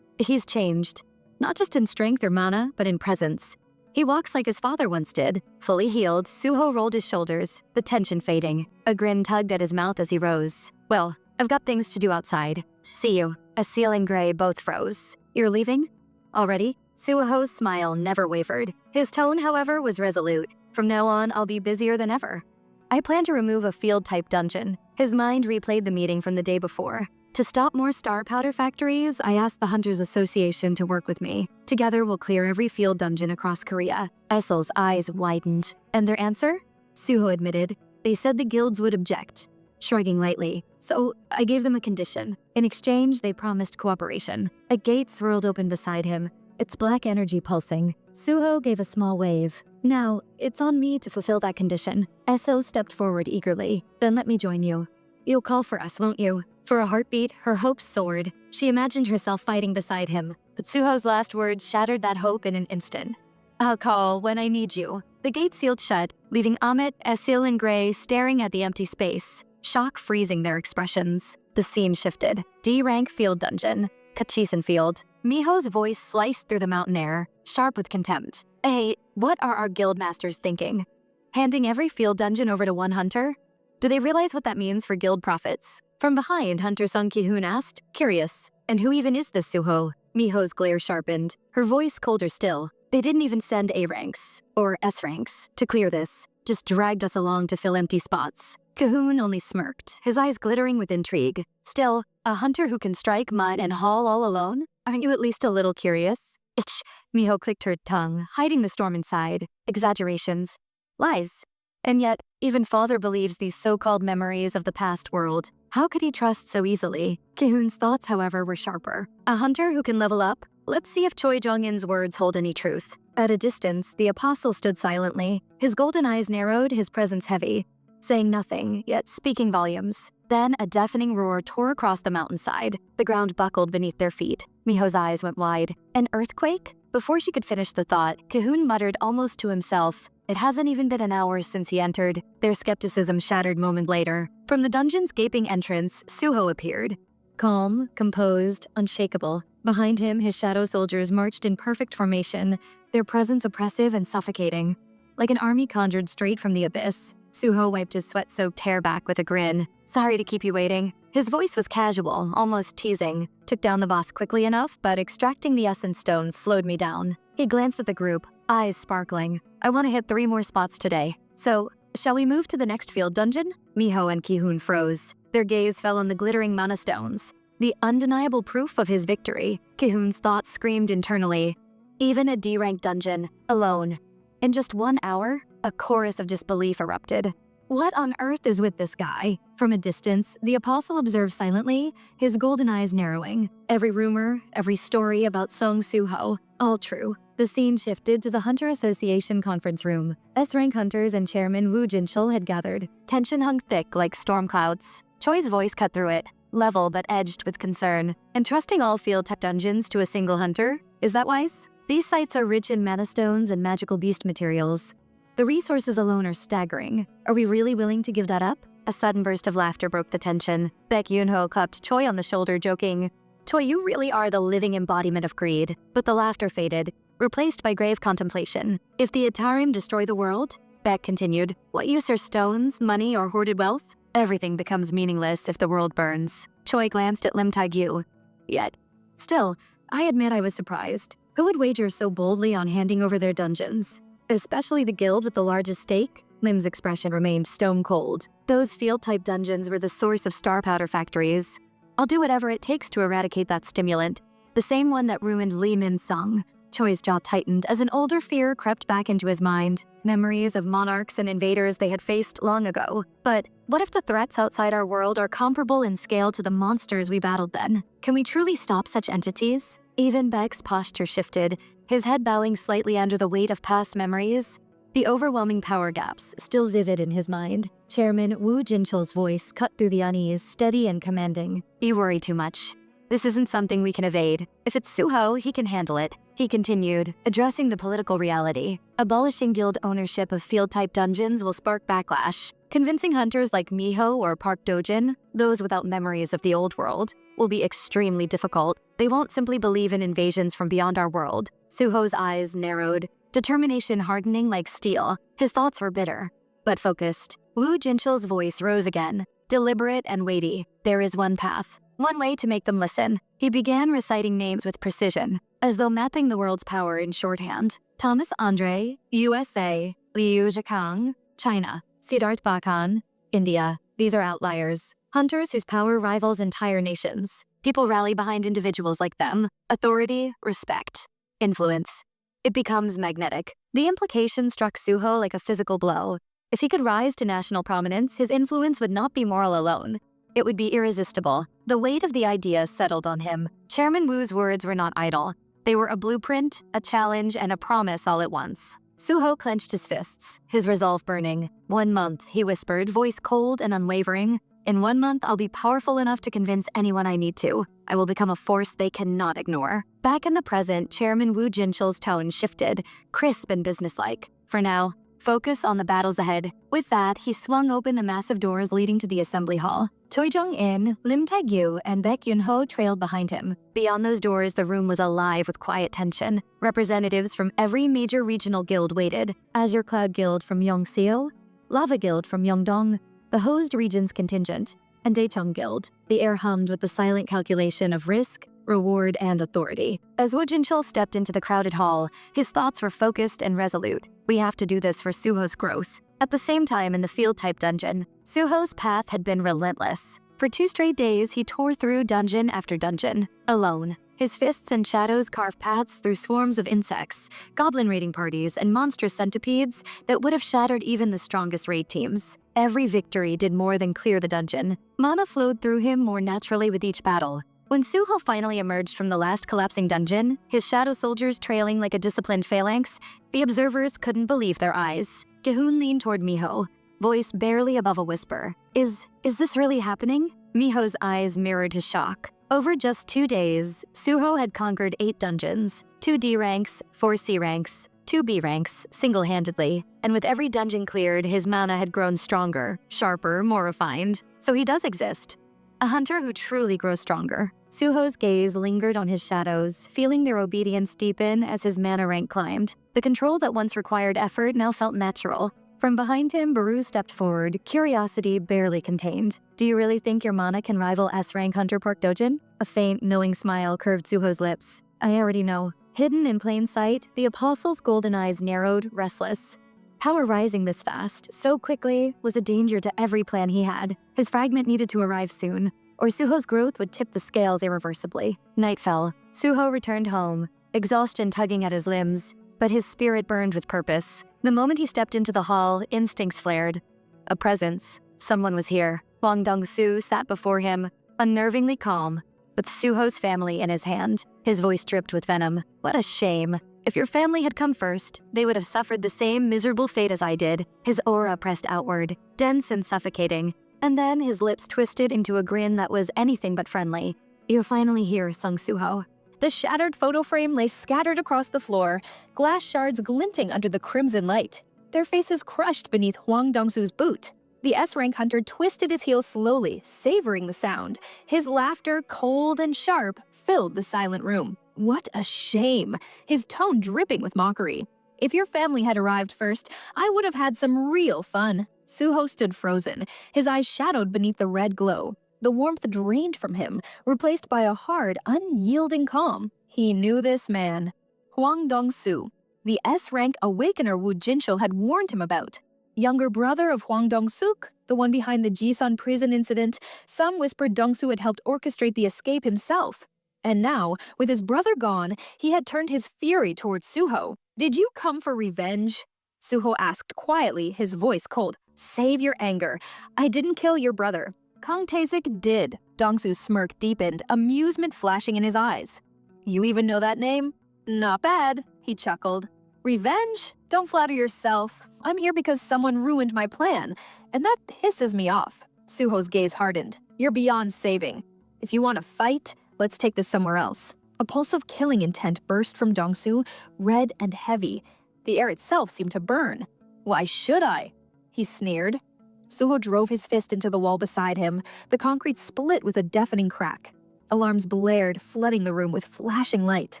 He's changed. Not just in strength or mana, but in presence. He walks like his father once did. Fully healed, Suho rolled his shoulders, the tension fading. A grin tugged at his mouth as he rose. Well, I've got things to do outside. See you. Aseel and Gray both froze. You're leaving? Already? Suho's smile never wavered. His tone, however, was resolute. From now on, I'll be busier than ever. I plan to remove a field-type dungeon. His mind replayed the meeting from the day before. To stop more star powder factories, I asked the Hunters Association to work with me. Together, we'll clear every field dungeon across Korea. Essel's eyes widened. And their answer? Suho admitted. They said the guilds would object. Shrugging lightly. So, I gave them a condition. In exchange, they promised cooperation. A gate swirled open beside him, its black energy pulsing. Suho gave a small wave. Now, it's on me to fulfill that condition. Essel stepped forward eagerly. Then let me join you. You'll call for us, won't you? For a heartbeat, her hopes soared. She imagined herself fighting beside him. But Suho's last words shattered that hope in an instant. I'll call when I need you. The gate sealed shut, leaving Amit, Essil, and Gray staring at the empty space, shock freezing their expressions. The scene shifted. D-rank field dungeon. Kachisan field. Miho's voice sliced through the mountain air, sharp with contempt. Hey, what are our guild masters thinking? Handing every field dungeon over to one hunter? Do they realize what that means for guild profits? From behind, Hunter Sung Ki-hoon asked, curious. And who even is this Suho? Miho's glare sharpened, her voice colder still. They didn't even send A ranks, or S ranks, to clear this, just dragged us along to fill empty spots. Ki-hoon only smirked, his eyes glittering with intrigue. Still, a hunter who can strike mud and haul all alone? Aren't you at least a little curious? Itch. Miho clicked her tongue, hiding the storm inside. Exaggerations. Lies. And yet, even father believes these so-called memories of the past world. How could he trust so easily? Ki-hoon's thoughts, however, were sharper. A hunter who can level up? Let's see if Choi Jong-in's words hold any truth. At a distance, the apostle stood silently. His golden eyes narrowed, his presence heavy. Saying nothing, yet speaking volumes. Then a deafening roar tore across the mountainside. The ground buckled beneath their feet. Miho's eyes went wide. An earthquake? Before she could finish the thought, Ki-hoon muttered almost to himself. It hasn't even been an hour since he entered. Their skepticism shattered moment later. From the dungeon's gaping entrance, Suho appeared. Calm, composed, unshakable. Behind him, his shadow soldiers marched in perfect formation, their presence oppressive and suffocating. Like an army conjured straight from the abyss, Suho wiped his sweat-soaked hair back with a grin. Sorry to keep you waiting. His voice was casual, almost teasing. Took down the boss quickly enough, but extracting the essence stones slowed me down. He glanced at the group, eyes sparkling. I want to hit 3 more spots today. So, shall we move to the next field dungeon? Miho and Ki-hoon froze. Their gaze fell on the glittering mana stones. The undeniable proof of his victory. Ki-hoon's thoughts screamed internally. Even a D-rank dungeon, alone. In just 1 hour, a chorus of disbelief erupted. What on earth is with this guy? From a distance, the apostle observed silently, his golden eyes narrowing. Every rumor, every story about Song Suho, all true. The scene shifted to the Hunter Association conference room. S-rank hunters and Chairman Woo Jinchul had gathered. Tension hung thick like storm clouds. Choi's voice cut through it, level but edged with concern. Entrusting all field-type dungeons to a single hunter? Is that wise? These sites are rich in mana stones and magical beast materials. The resources alone are staggering. Are we really willing to give that up? A sudden burst of laughter broke the tension. Baek Yoonho clapped Choi on the shoulder, joking, Choi, you really are the living embodiment of greed. But the laughter faded, replaced by grave contemplation. If the Atarim destroy the world, Baek continued, what use are stones, money, or hoarded wealth? Everything becomes meaningless if the world burns. Choi glanced at Lim Tae-gyu. Yet, still, I admit I was surprised. Who would wager so boldly on handing over their dungeons? Especially the guild with the largest stake? Lim's expression remained stone cold. Those field-type dungeons were the source of star powder factories. I'll do whatever it takes to eradicate that stimulant. The same one that ruined Lee Min Sung. Choi's jaw tightened as an older fear crept back into his mind. Memories of monarchs and invaders they had faced long ago. But what if the threats outside our world are comparable in scale to the monsters we battled then? Can we truly stop such entities? Even Baek's posture shifted, his head bowing slightly under the weight of past memories. The overwhelming power gaps still vivid in his mind. Chairman Woo Jinchul's voice cut through the unease, steady and commanding. You worry too much. This isn't something we can evade. If it's Suho, he can handle it. He continued, addressing the political reality. Abolishing guild ownership of field-type dungeons will spark backlash. Convincing hunters like Miho or Park Dojin, those without memories of the old world, will be extremely difficult. They won't simply believe in invasions from beyond our world. Suho's eyes narrowed, determination hardening like steel. His thoughts were bitter, but focused. Woo Jinchul's voice rose again, deliberate and weighty. There is one path. One way to make them listen. He began reciting names with precision, as though mapping the world's power in shorthand. Thomas Andre, USA, Liu Zhikang, China. Siddharth Bakan, India. These are outliers. Hunters whose power rivals entire nations. People rally behind individuals like them. Authority, respect, influence. It becomes magnetic. The implication struck Suho like a physical blow. If he could rise to national prominence, his influence would not be moral alone. It would be irresistible. The weight of the idea settled on him. Chairman Wu's words were not idle. They were a blueprint, a challenge, and a promise all at once. Suho clenched his fists, his resolve burning. 1 month, he whispered, voice cold and unwavering. In 1 month, I'll be powerful enough to convince anyone I need to. I will become a force they cannot ignore. Back in the present, Chairman Wu Jinchul's tone shifted, crisp and businesslike. For now, focus on the battles ahead. With that, he swung open the massive doors leading to the assembly hall. Choi Jong-in, Lim Tae-gyu, and Baek Yun-ho trailed behind him. Beyond those doors, the room was alive with quiet tension. Representatives from every major regional guild waited. Azure Cloud Guild from Yongseo, Lava Guild from Yeongdong, the hosed region's contingent, and Daecheong Guild. The air hummed with the silent calculation of risk, reward, and authority. As Wu Jinchul stepped into the crowded hall, his thoughts were focused and resolute. We have to do this for Suho's growth. At the same time, in the field-type dungeon, Suho's path had been relentless. For 2 straight days, he tore through dungeon after dungeon, alone. His fists and shadows carved paths through swarms of insects, goblin raiding parties, and monstrous centipedes that would have shattered even the strongest raid teams. Every victory did more than clear the dungeon. Mana flowed through him more naturally with each battle. When Suho finally emerged from the last collapsing dungeon, his shadow soldiers trailing like a disciplined phalanx, the observers couldn't believe their eyes. Gihun leaned toward Miho, voice barely above a whisper. Is this really happening? Miho's eyes mirrored his shock. Over just 2 days, Suho had conquered 8 dungeons, 2 D ranks, 4 C ranks, 2 B ranks, single-handedly. And with every dungeon cleared, his mana had grown stronger, sharper, more refined. So he does exist. A hunter who truly grows stronger. Suho's gaze lingered on his shadows, feeling their obedience deepen as his mana rank climbed. The control that once required effort now felt natural. From behind him, Baru stepped forward, curiosity barely contained. Do you really think your mana can rival S-rank Hunter Park Dojin? A faint, knowing smile curved Suho's lips. I already know. Hidden in plain sight, the Apostle's golden eyes narrowed, restless. Power rising this fast, so quickly, was a danger to every plan he had. His fragment needed to arrive soon, or Suho's growth would tip the scales irreversibly. Night fell. Suho returned home, exhaustion tugging at his limbs, but his spirit burned with purpose. The moment he stepped into the hall, instincts flared. A presence. Someone was here. Hwang Dong-su sat before him, unnervingly calm, with Suho's family in his hand, his voice dripped with venom. What a shame. If your family had come first, they would have suffered the same miserable fate as I did. His aura pressed outward, dense and suffocating, and then his lips twisted into a grin that was anything but friendly. You're finally here, sung Suho. The shattered photo frame lay scattered across the floor, glass shards glinting under the crimson light, their faces crushed beneath Hwang Dong-su's boot. The S-rank hunter twisted his heel slowly, savoring the sound. His laughter, cold and sharp, filled the silent room. What a shame, his tone dripping with mockery. If your family had arrived first, I would have had some real fun. Suho stood frozen, his eyes shadowed beneath the red glow. The warmth drained from him, replaced by a hard, unyielding calm. He knew this man. Hwang Dong-su, the S-rank awakener Wu Jinchul had warned him about. Younger brother of Hwang Dong-suk, the one behind the Jisan prison incident, some whispered Dong-su had helped orchestrate the escape himself. And now, with his brother gone, he had turned his fury towards Suho. Did you come for revenge? Suho asked quietly, his voice cold. Save your anger. I didn't kill your brother. Kang Tae-sik did. Dong-su's smirk deepened, amusement flashing in his eyes. You even know that name? Not bad, he chuckled. Revenge? Don't flatter yourself. I'm here because someone ruined my plan, and that pisses me off. Suho's gaze hardened. You're beyond saving. If you want to fight, let's take this somewhere else. A pulse of killing intent burst from Dong-su, red and heavy. The air itself seemed to burn. Why should I? He sneered. Suho drove his fist into the wall beside him. The concrete split with a deafening crack. Alarms blared, flooding the room with flashing light.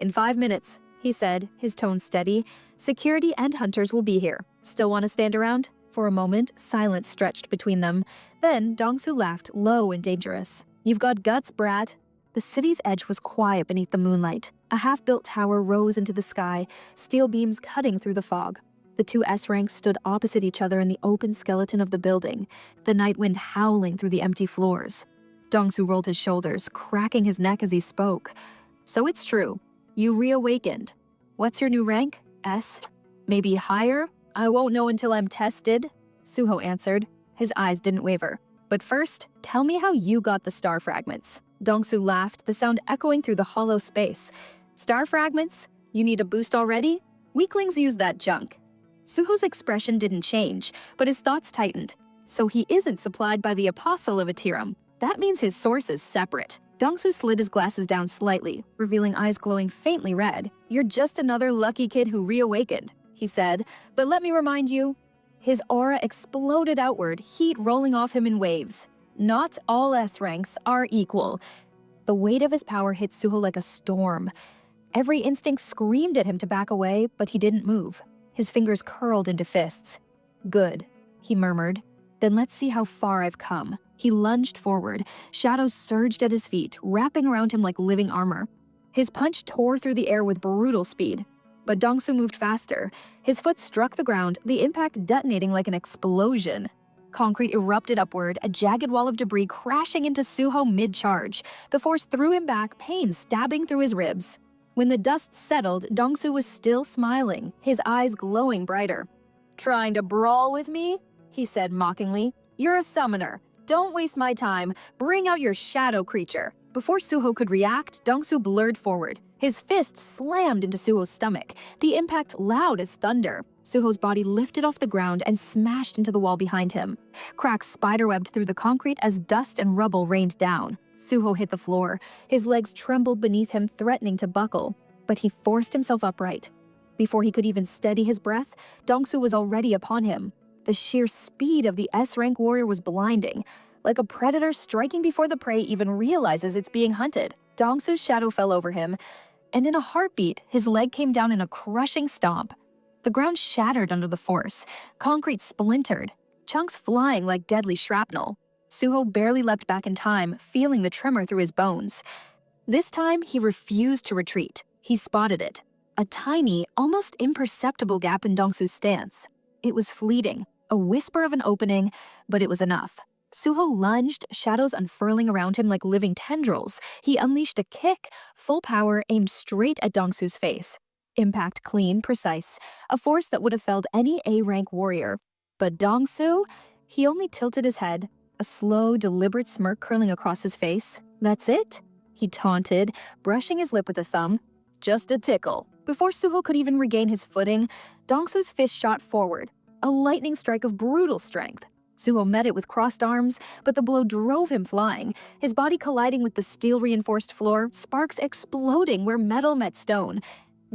In 5 minutes, he said, his tone steady, security and hunters will be here. Still want to stand around? For a moment, silence stretched between them. Then Dong-su laughed, low and dangerous. You've got guts, brat. The city's edge was quiet beneath the moonlight. A half-built tower rose into the sky, steel beams cutting through the fog. The two S ranks stood opposite each other in the open skeleton of the building, the night wind howling through the empty floors. Dongsu rolled his shoulders, cracking his neck as he spoke. So it's true. You reawakened. What's your new rank? S? Maybe higher? I won't know until I'm tested, Suho answered. His eyes didn't waver. But first, tell me how you got the star fragments. Dongsu laughed, the sound echoing through the hollow space. Star fragments? You need a boost already? Weaklings use that junk. Suho's expression didn't change, but his thoughts tightened. So he isn't supplied by the Apostle of Atiram. That means his source is separate. Dongsu slid his glasses down slightly, revealing eyes glowing faintly red. You're just another lucky kid who reawakened, he said, but let me remind you. His aura exploded outward, heat rolling off him in waves. Not all S ranks are equal. The weight of his power hit Suho like a storm. Every instinct screamed at him to back away, but he didn't move. His fingers curled into fists. Good, he murmured. Then let's see how far I've come. He lunged forward. Shadows surged at his feet, wrapping around him like living armor. His punch tore through the air with brutal speed. But Dongsu moved faster. His foot struck the ground, the impact detonating like an explosion. Concrete erupted upward, a jagged wall of debris crashing into Suho mid-charge. The force threw him back, pain stabbing through his ribs. When the dust settled, Dongsu was still smiling, his eyes glowing brighter. Trying to brawl with me? He said mockingly. You're a summoner. Don't waste my time. Bring out your shadow creature. Before Suho could react, Dongsu blurred forward. His fist slammed into Suho's stomach, the impact loud as thunder. Suho's body lifted off the ground and smashed into the wall behind him. Cracks spiderwebbed through the concrete as dust and rubble rained down. Suho hit the floor. His legs trembled beneath him, threatening to buckle. But he forced himself upright. Before he could even steady his breath, Dongsu was already upon him. The sheer speed of the S-rank warrior was blinding, like a predator striking before the prey even realizes it's being hunted. Dongsu's shadow fell over him, and in a heartbeat, his leg came down in a crushing stomp. The ground shattered under the force, concrete splintered, chunks flying like deadly shrapnel. Suho barely leapt back in time, feeling the tremor through his bones. This time, he refused to retreat. He spotted it. A tiny, almost imperceptible gap in Dongsu's stance. It was fleeting, a whisper of an opening, but it was enough. Suho lunged, shadows unfurling around him like living tendrils. He unleashed a kick, full power, aimed straight at Dongsu's face. Impact clean, precise, a force that would have felled any A-rank warrior. But Dongsu? He only tilted his head, a slow, deliberate smirk curling across his face. That's it? He taunted, brushing his lip with a thumb. Just a tickle. Before Suho could even regain his footing, Dongsu's fist shot forward, a lightning strike of brutal strength. Suho met it with crossed arms, but the blow drove him flying, his body colliding with the steel-reinforced floor, sparks exploding where metal met stone.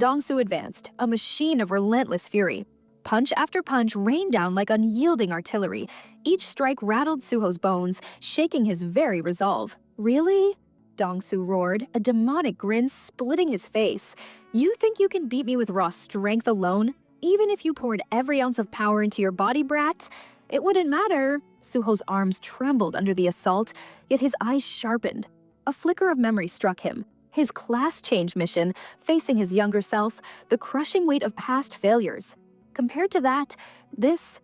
Dongsu advanced, a machine of relentless fury. Punch after punch rained down like unyielding artillery. Each strike rattled Suho's bones, shaking his very resolve. Really? Dongsu roared, a demonic grin splitting his face. You think you can beat me with raw strength alone? Even if you poured every ounce of power into your body, brat? It wouldn't matter. Suho's arms trembled under the assault, yet his eyes sharpened. A flicker of memory struck him. His class change mission, facing his younger self, the crushing weight of past failures. Compared to that, this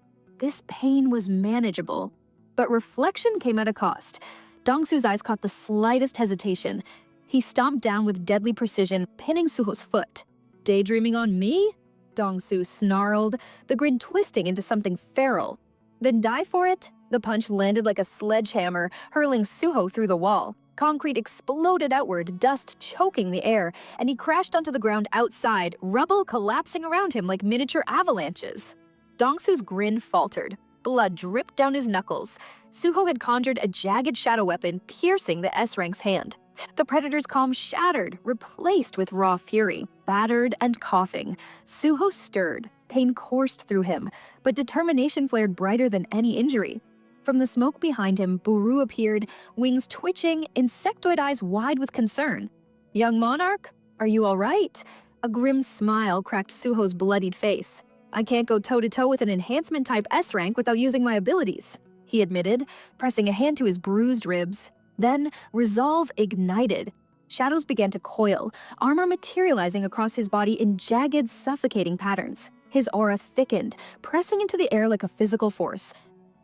pain was manageable. But reflection came at a cost. Dongsu's eyes caught the slightest hesitation. He stomped down with deadly precision, pinning Suho's foot. Daydreaming on me? Dongsu snarled, the grin twisting into something feral. Then die for it? The punch landed like a sledgehammer, hurling Suho through the wall. Concrete exploded outward, dust choking the air, and he crashed onto the ground outside, rubble collapsing around him like miniature avalanches. Dongsu's grin faltered. Blood dripped down his knuckles. Suho had conjured a jagged shadow weapon, piercing the S-rank's hand. The predator's calm shattered, replaced with raw fury. Battered and coughing, Suho stirred. Pain coursed through him, but determination flared brighter than any injury. From the smoke behind him, Buru appeared, wings twitching, insectoid eyes wide with concern. Young Monarch, are you all right? A grim smile cracked Suho's bloodied face. I can't go toe-to-toe with an enhancement-type S-rank without using my abilities, he admitted, pressing a hand to his bruised ribs. Then, resolve ignited. Shadows began to coil, armor materializing across his body in jagged, suffocating patterns. His aura thickened, pressing into the air like a physical force.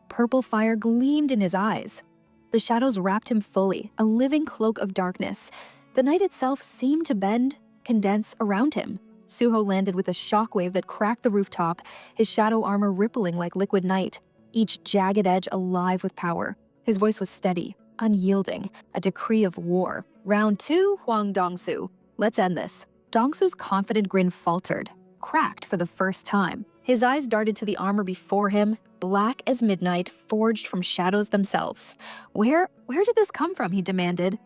Purple fire gleamed in his eyes. The shadows wrapped him fully, a living cloak of darkness. The night itself seemed to bend, condense around him. Suho landed with a shockwave that cracked the rooftop, his shadow armor rippling like liquid night, each jagged edge alive with power. His voice was steady, unyielding, a decree of war. Round 2, Hwang Dong-su. Let's end this. Dong-su's confident grin faltered, cracked for the first time. His eyes darted to the armor before him, black as midnight, forged from shadows themselves. Where did this come from, he demanded.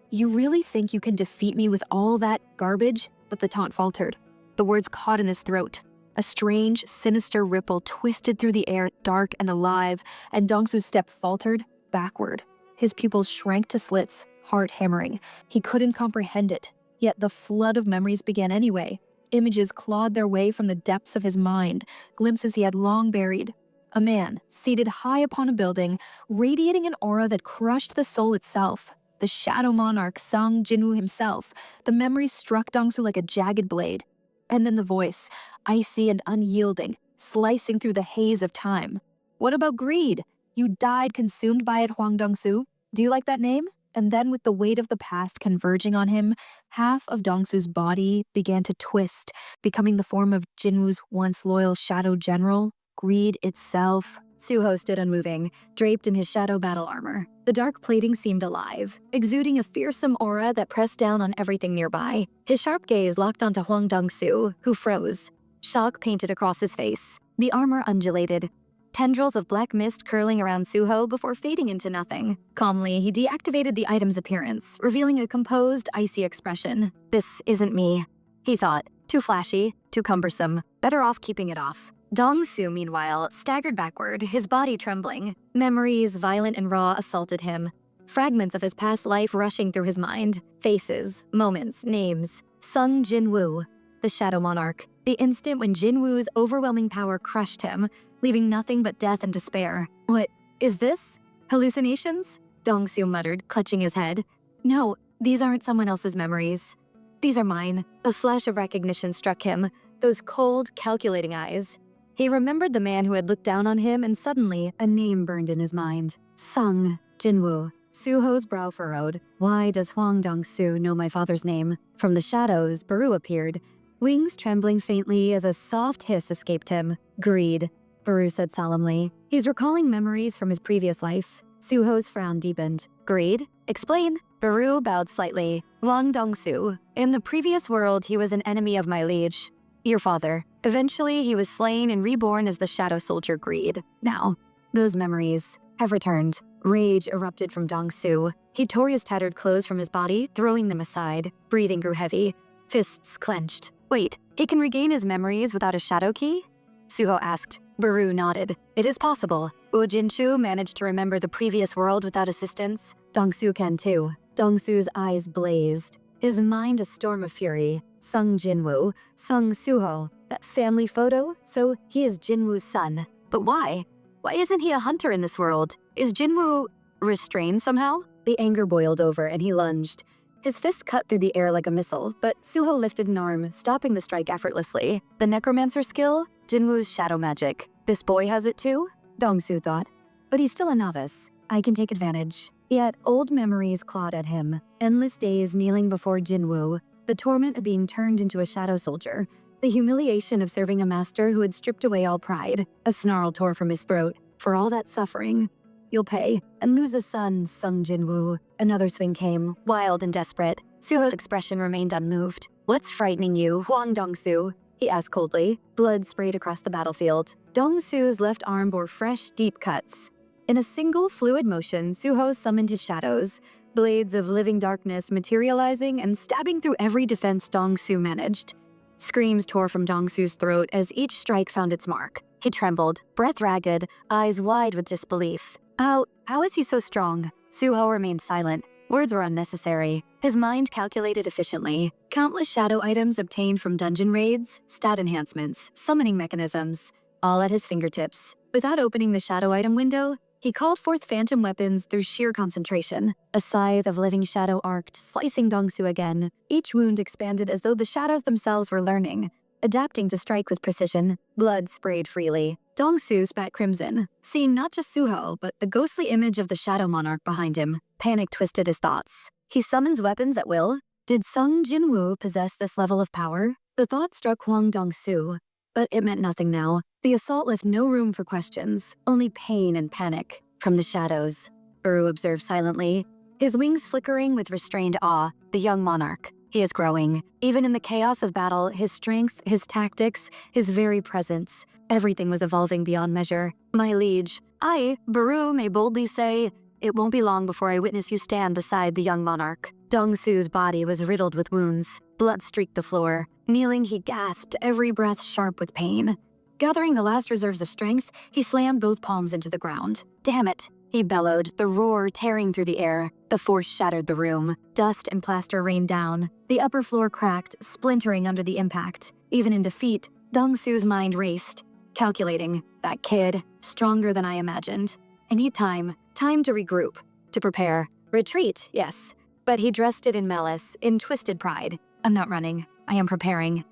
You really think you can defeat me with all that garbage? But the taunt faltered. The words caught in his throat. A strange, sinister ripple twisted through the air, dark and alive, and Dong-su's step faltered backward. His pupils shrank to slits, heart hammering. He couldn't comprehend it, yet the flood of memories began anyway. Images clawed their way from the depths of his mind, glimpses he had long buried. A man, seated high upon a building, radiating an aura that crushed the soul itself. The shadow monarch, Sung Jinwoo himself. The memories struck Dong-su like a jagged blade. And then the voice, icy and unyielding, slicing through the haze of time. What about greed? You died consumed by it, Hwang Dong-su. Do you like that name? And then with the weight of the past converging on him, half of Dong-su's body began to twist, becoming the form of Jinwoo's once loyal shadow general, greed itself. Suho stood unmoving, draped in his shadow battle armor. The dark plating seemed alive, exuding a fearsome aura that pressed down on everything nearby. His sharp gaze locked onto Hwang Dong-su, who froze. Shock painted across his face. The armor undulated, tendrils of black mist curling around Suho before fading into nothing. Calmly, he deactivated the item's appearance, revealing a composed, icy expression. This isn't me, he thought. Too flashy, too cumbersome. Better off keeping it off. Dong-su, meanwhile, staggered backward, his body trembling. Memories, violent and raw, assaulted him. Fragments of his past life rushing through his mind. Faces, moments, names. Sung Jinwoo, the Shadow Monarch. The instant when Jinwoo's overwhelming power crushed him, leaving nothing but death and despair. What is this? Hallucinations? Dong-su muttered, clutching his head. No, these aren't someone else's memories. These are mine. A flash of recognition struck him, those cold, calculating eyes. He remembered the man who had looked down on him, and suddenly, a name burned in his mind. Sung Jinwoo. Suho's brow furrowed. Why does Hwang Dong-su know my father's name? From the shadows, Baru appeared, wings trembling faintly as a soft hiss escaped him. Greed, Baru said solemnly. He's recalling memories from his previous life. Suho's frown deepened. Greed? Explain. Baru bowed slightly. Hwang Dong-su. In the previous world, he was an enemy of my liege, your father. Eventually, he was slain and reborn as the shadow soldier Greed. Now, those memories have returned. Rage erupted from Dong-su. He tore his tattered clothes from his body, throwing them aside. Breathing grew heavy, fists clenched. Wait, he can regain his memories without a shadow key? Suho asked. Baru nodded. It is possible. Jinshu managed to remember the previous world without assistance. Dong-su can too. Dong-su's eyes blazed, his mind a storm of fury. Sung Jinwoo, Sung Suho, that family photo? So he is Jinwoo's son. But why? Why isn't he a hunter in this world? Is Jinwoo restrained somehow? The anger boiled over and he lunged. His fist cut through the air like a missile, but Suho lifted an arm, stopping the strike effortlessly. The necromancer skill? Jinwoo's shadow magic. This boy has it too? Dong-su thought. But he's still a novice. I can take advantage. Yet old memories clawed at him. Endless days kneeling before Jinwoo. The torment of being turned into a shadow soldier. The humiliation of serving a master who had stripped away all pride. A snarl tore from his throat. For all that suffering, you'll pay, and lose a son, Sung Jinwoo. Another swing came, wild and desperate. Suho's expression remained unmoved. What's frightening you, Hwang Dong-su? He asked coldly. Blood sprayed across the battlefield. Dong-su's left arm bore fresh, deep cuts. In a single fluid motion, Suho summoned his shadows, blades of living darkness materializing and stabbing through every defense Dong-su managed. Screams tore from Dong-su's throat as each strike found its mark. He trembled, breath ragged, eyes wide with disbelief. How is he so strong? Suho remained silent. Words were unnecessary. His mind calculated efficiently. Countless shadow items obtained from dungeon raids, stat enhancements, summoning mechanisms, all at his fingertips. Without opening the shadow item window, he called forth phantom weapons through sheer concentration. A scythe of living shadow arced, slicing Dong-su again. Each wound expanded as though the shadows themselves were learning. adapting to strike with precision. Blood sprayed freely. Dongsu spat crimson, seeing not just Suho, but the ghostly image of the Shadow Monarch behind him. Panic twisted his thoughts. He summons weapons at will? Did Sung Jinwoo possess this level of power? The thought struck Hwang Dong-su, but it meant nothing now. The assault left no room for questions, only pain and panic. From the shadows, Baru observed silently, his wings flickering with restrained awe, the young monarch. He is growing. Even in the chaos of battle, his strength, his tactics, his very presence, everything was evolving beyond measure. My liege, I, Baru, may boldly say, it won't be long before I witness you stand beside the young monarch. Dong-su's body was riddled with wounds. Blood streaked the floor. Kneeling, he gasped, every breath sharp with pain. Gathering the last reserves of strength, he slammed both palms into the ground. Damn it, he bellowed, the roar tearing through the air. The force shattered the room. Dust and plaster rained down. The upper floor cracked, splintering under the impact. Even in defeat, Dong-su's mind raced. Calculating, that kid, stronger than I imagined. I need time to regroup, to prepare. Retreat, yes. But he dressed it in malice, in twisted pride. I'm not running. I am preparing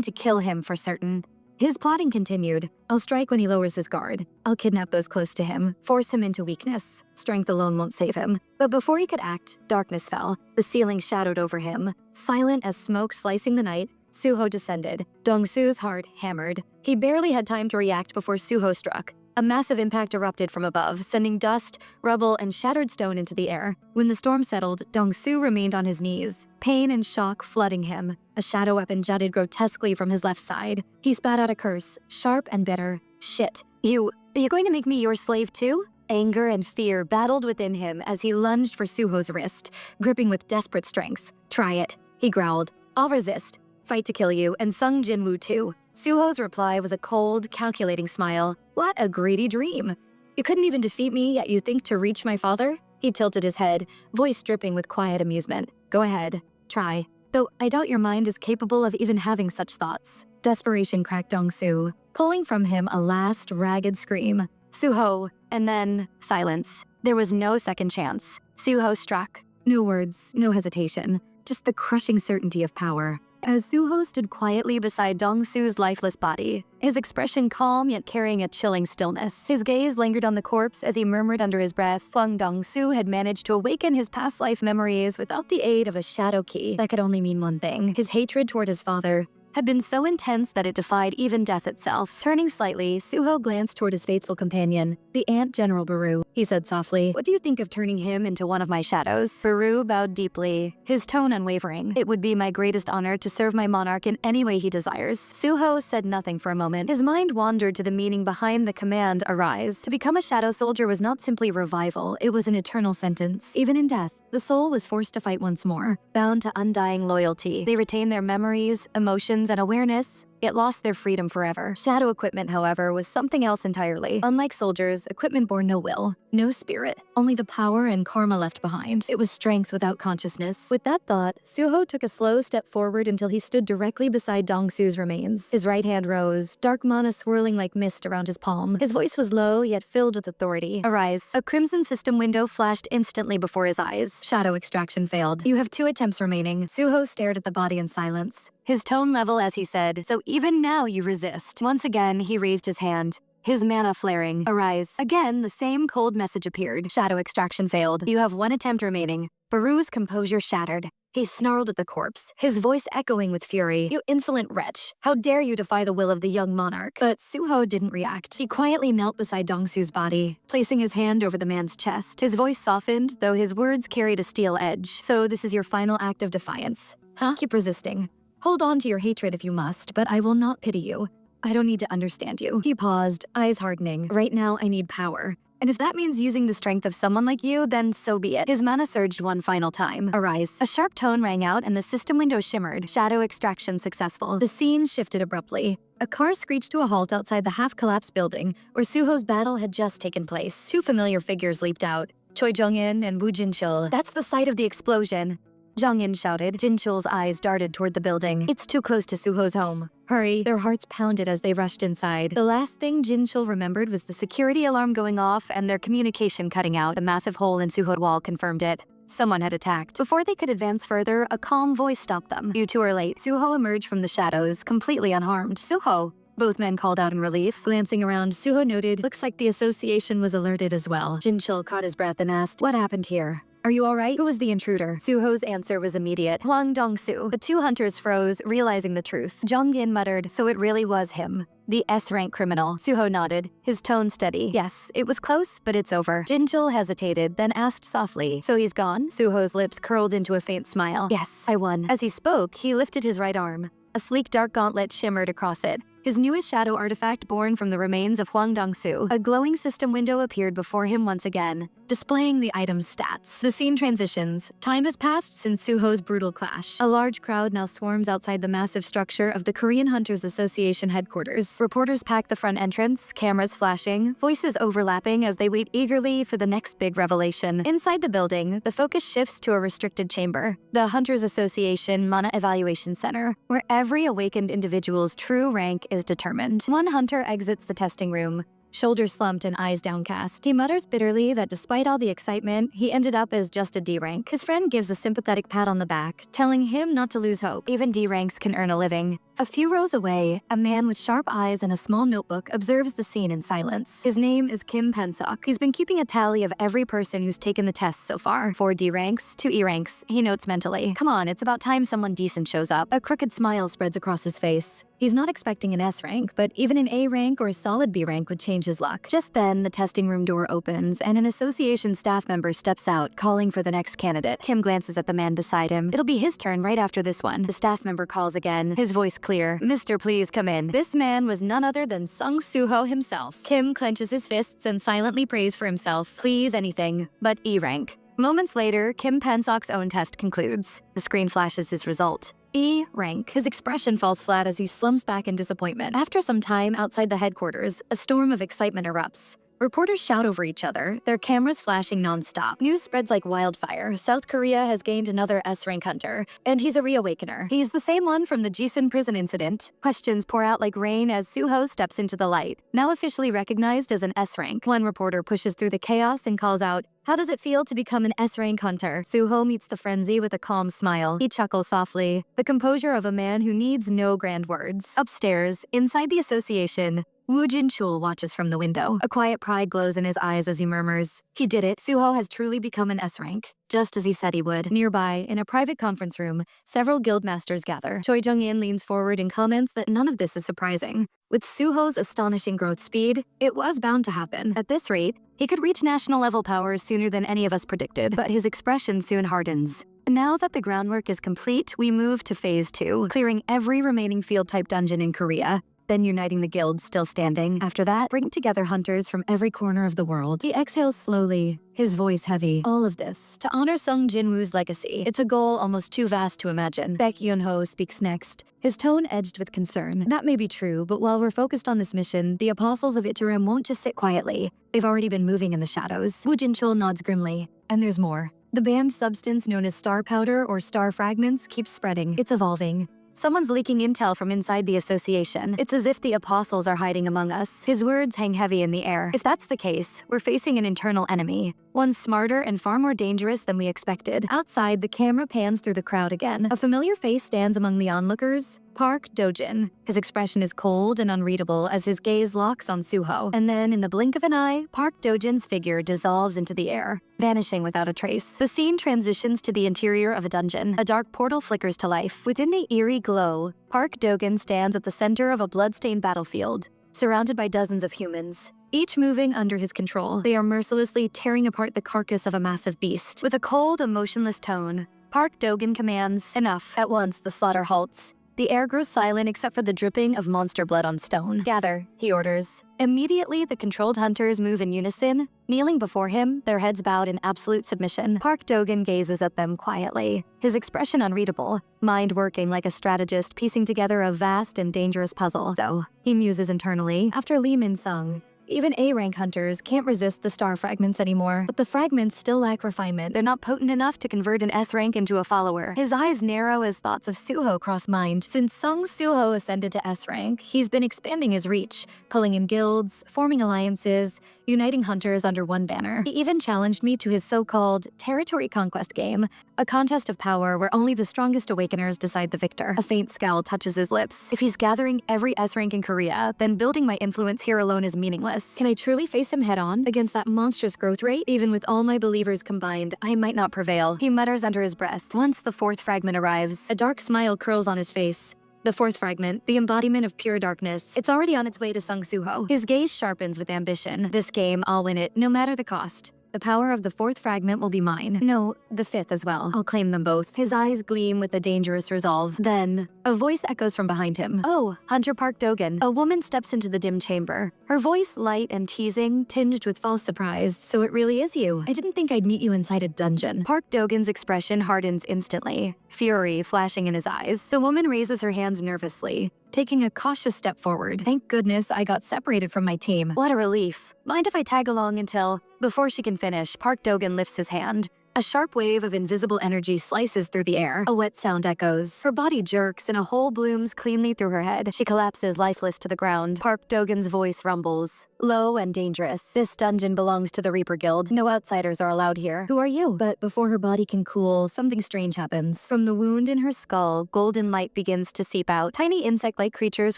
to kill him for certain. His plotting continued. I'll strike when he lowers his guard. I'll kidnap those close to him, force him into weakness. Strength alone won't save him. But before he could act, darkness fell. The ceiling shadowed over him. Silent as smoke slicing the night, Suho descended. Dong-su's heart hammered. He barely had time to react before Suho struck. A massive impact erupted from above, sending dust, rubble, and shattered stone into the air. When the storm settled, Dong-su remained on his knees, pain and shock flooding him. A shadow weapon jutted grotesquely from his left side. He spat out a curse, sharp and bitter. Shit. Are you going to make me your slave too? Anger and fear battled within him as he lunged for Suho's wrist, gripping with desperate strength. Try it, he growled. I'll resist. Fight to kill you, and Sung Jinwoo too. Suho's reply was a cold, calculating smile. What a greedy dream. You couldn't even defeat me, yet you think to reach my father? He tilted his head, voice dripping with quiet amusement. Go ahead. Try. Though I doubt your mind is capable of even having such thoughts. Desperation cracked Dong-su, pulling from him a last, ragged scream. Suho, and then silence. There was no second chance. Suho struck. No words, no hesitation, just the crushing certainty of power. As Suho stood quietly beside Dong-su's lifeless body, his expression calm yet carrying a chilling stillness. His gaze lingered on the corpse as he murmured under his breath. Hwang Dong-su had managed to awaken his past life memories without the aid of a shadow key. That could only mean one thing. His hatred toward his father had been so intense that it defied even death itself. Turning slightly, Suho glanced toward his faithful companion, the Ant General Baru. He said softly, what do you think of turning him into one of my shadows? Baru bowed deeply, his tone unwavering. It would be my greatest honor to serve my monarch in any way he desires. Suho said nothing for a moment. His mind wandered to the meaning behind the command, arise. To become a shadow soldier was not simply revival, it was an eternal sentence. Even in death, the soul was forced to fight once more, bound to undying loyalty. They retained their memories, emotions, and awareness, yet lost their freedom forever. Shadow equipment, however, was something else entirely. Unlike soldiers, equipment bore no will, no spirit, only the power and karma left behind. It was strength without consciousness. With that thought, Suho took a slow step forward until he stood directly beside Dong-su's remains. His right hand rose, dark mana swirling like mist around his palm. His voice was low, yet filled with authority. Arise. A crimson system window flashed instantly before his eyes. Shadow extraction failed. You have 2 attempts remaining. Suho stared at the body in silence, his tone level as he said, so even now you resist. Once again, he raised his hand, his mana flaring. Arise. Again, the same cold message appeared. Shadow extraction failed. You have 1 attempt remaining. Baru's composure shattered. He snarled at the corpse, his voice echoing with fury. You insolent wretch. How dare you defy the will of the young monarch? But Suho didn't react. He quietly knelt beside Dong-su's body, placing his hand over the man's chest. His voice softened, though his words carried a steel edge. So this is your final act of defiance. Huh? Keep resisting. Hold on to your hatred if you must, but I will not pity you. I don't need to understand you. He paused, eyes hardening. Right now, I need power. And if that means using the strength of someone like you, then so be it. His mana surged one final time. Arise. A sharp tone rang out and the system window shimmered. Shadow extraction successful. The scene shifted abruptly. A car screeched to a halt outside the half-collapsed building where Suho's battle had just taken place. 2 familiar figures leaped out. Choi Jong-in and Woo Jin-chul. That's the site of the explosion. Jong-in shouted. Jin-chul's eyes darted toward the building. It's too close to Suho's home. Hurry. Their hearts pounded as they rushed inside. The last thing Jin-chul remembered was the security alarm going off and their communication cutting out. A massive hole in Suho's wall confirmed it. Someone had attacked. Before they could advance further, a calm voice stopped them. "You two are late." Suho emerged from the shadows, completely unharmed. "Suho!" Both men called out in relief. Glancing around, Suho noted, "Looks like the association was alerted as well." Jinchul caught his breath and asked, "What happened here? Are you alright? Who was the intruder?" Suho's answer was immediate. "Hwang Dong-soo." The two hunters froze, realizing the truth. Jong-in muttered, "So it really was him. The S-rank criminal." Suho nodded, his tone steady. "Yes, it was close, but it's over." Jinchul hesitated, then asked softly, "So he's gone?" Suho's lips curled into a faint smile. "Yes, I won." As he spoke, he lifted his right arm. A sleek dark gauntlet shimmered across it. His newest shadow artifact born from the remains of Hwang Dong-soo. A glowing system window appeared before him once again, displaying the item's stats. The scene transitions. Time has passed since Suho's brutal clash. A large crowd now swarms outside the massive structure of the Korean Hunters Association headquarters. Reporters pack the front entrance, cameras flashing, voices overlapping as they wait eagerly for the next big revelation. Inside the building, the focus shifts to a restricted chamber, the Hunters Association Mana Evaluation Center, where every awakened individual's true rank is determined. One hunter exits the testing room, shoulders slumped and eyes downcast. He mutters bitterly that despite all the excitement, he ended up as just a D rank. His friend gives a sympathetic pat on the back, telling him not to lose hope. Even D ranks can earn a living. A few rows away, a man with sharp eyes and a small notebook observes the scene in silence. His name is Kim Pensok. He's been keeping a tally of every person who's taken the test so far. 4 D ranks, 2 E ranks, he notes mentally. Come on, it's about time someone decent shows up. A crooked smile spreads across his face. He's not expecting an S rank, but even an A rank or a solid B rank would change his luck. Just then, the testing room door opens, and an association staff member steps out, calling for the next candidate. Kim glances at the man beside him. It'll be his turn right after this one. The staff member calls again, his voice clear. "Mister, please come in." This man was none other than Sung Suho himself. Kim clenches his fists and silently prays for himself. Please anything but E rank. Moments later, Kim Pensok's own test concludes. The screen flashes his result. E rank. His expression falls flat as he slumps back in disappointment. After some time outside the headquarters, a storm of excitement erupts. Reporters shout over each other, their cameras flashing non-stop. News spreads like wildfire. South Korea has gained another S-rank hunter, and he's a reawakener. He's the same one from the Jisun prison incident. Questions pour out like rain as Suho steps into the light. Now officially recognized as an S-rank, one reporter pushes through the chaos and calls out, "How does it feel to become an S-rank hunter?" Suho meets the frenzy with a calm smile. He chuckles softly, the composure of a man who needs no grand words. Upstairs, inside the association, Woo Jin-chul watches from the window. A quiet pride glows in his eyes as he murmurs, "He did it. Suho has truly become an S-rank, just as he said he would." Nearby, in a private conference room, several guildmasters gather. Choi Jung-in leans forward and comments that none of this is surprising. With Suho's astonishing growth speed, it was bound to happen. At this rate, he could reach national level powers sooner than any of us predicted, but his expression soon hardens. Now that the groundwork is complete, we move to phase 2, clearing every remaining field-type dungeon in Korea, then uniting the guilds still standing. After that, bring together hunters from every corner of the world. He exhales slowly, his voice heavy. All of this, to honor Sung Jin-woo's legacy. It's a goal almost too vast to imagine. Baek Yun-ho speaks next, his tone edged with concern. That may be true, but while we're focused on this mission, the apostles of Itarim won't just sit quietly. They've already been moving in the shadows. Woo Jin-chul nods grimly. And there's more. The banned substance known as star powder or star fragments keeps spreading. It's evolving. Someone's leaking intel from inside the association. It's as if the apostles are hiding among us. His words hang heavy in the air. If that's the case, we're facing an internal enemy. One smarter and far more dangerous than we expected. Outside, the camera pans through the crowd again. A familiar face stands among the onlookers. Park Dojin. His expression is cold and unreadable as his gaze locks on Suho. And then, in the blink of an eye, Park Dojin's figure dissolves into the air, vanishing without a trace. The scene transitions to the interior of a dungeon. A dark portal flickers to life. Within the eerie glow, Park Dogen stands at the center of a bloodstained battlefield, surrounded by dozens of humans, each moving under his control. They are mercilessly tearing apart the carcass of a massive beast. With a cold, emotionless tone, Park Dogen commands, "Enough." At once, the slaughter halts. The air grows silent except for the dripping of monster blood on stone. "Gather," he orders. Immediately, the controlled hunters move in unison, kneeling before him, their heads bowed in absolute submission. Park Dogen gazes at them quietly, his expression unreadable, mind working like a strategist piecing together a vast and dangerous puzzle. So, he muses internally. After Lee Min-sung, Even A-rank hunters can't resist the star fragments anymore. But the fragments still lack refinement. They're not potent enough to convert an S-rank into a follower. His eyes narrow as thoughts of Suho cross mind. Since Sung Suho ascended to S-rank, he's been expanding his reach, pulling in guilds, forming alliances, uniting hunters under one banner. He even challenged me to his so-called territory conquest game, a contest of power where only the strongest awakeners decide the victor. A faint scowl touches his lips. If he's gathering every S-rank in Korea, then building my influence here alone is meaningless. Can I truly face him head-on against that monstrous growth rate? Even with all my believers combined, I might not prevail. He mutters under his breath. Once the fourth fragment arrives, a dark smile curls on his face. The fourth fragment, the embodiment of pure darkness. It's already on its way to Sung Suho. His gaze sharpens with ambition. This game, I'll win it, no matter the cost. The power of the fourth fragment will be mine. No, the fifth as well. I'll claim them both. His eyes gleam with a dangerous resolve. Then, a voice echoes from behind him. Oh, Hunter Park Dogan. A woman steps into the dim chamber. Her voice light and teasing, tinged with false surprise. So it really is you. I didn't think I'd meet you inside a dungeon. Park Dogan's expression hardens instantly, fury flashing in his eyes. The woman raises her hands nervously, taking a cautious step forward. Thank goodness I got separated from my team. What a relief. Mind if I tag along until... Before she can finish, Park Dogan lifts his hand. A sharp wave of invisible energy slices through the air. A wet sound echoes. Her body jerks and a hole blooms cleanly through her head. She collapses lifeless to the ground. Park Dogan's voice rumbles, low and dangerous. This dungeon belongs to the Reaper Guild. No outsiders are allowed here. Who are you? But before her body can cool, something strange happens. From the wound in her skull, golden light begins to seep out. Tiny insect-like creatures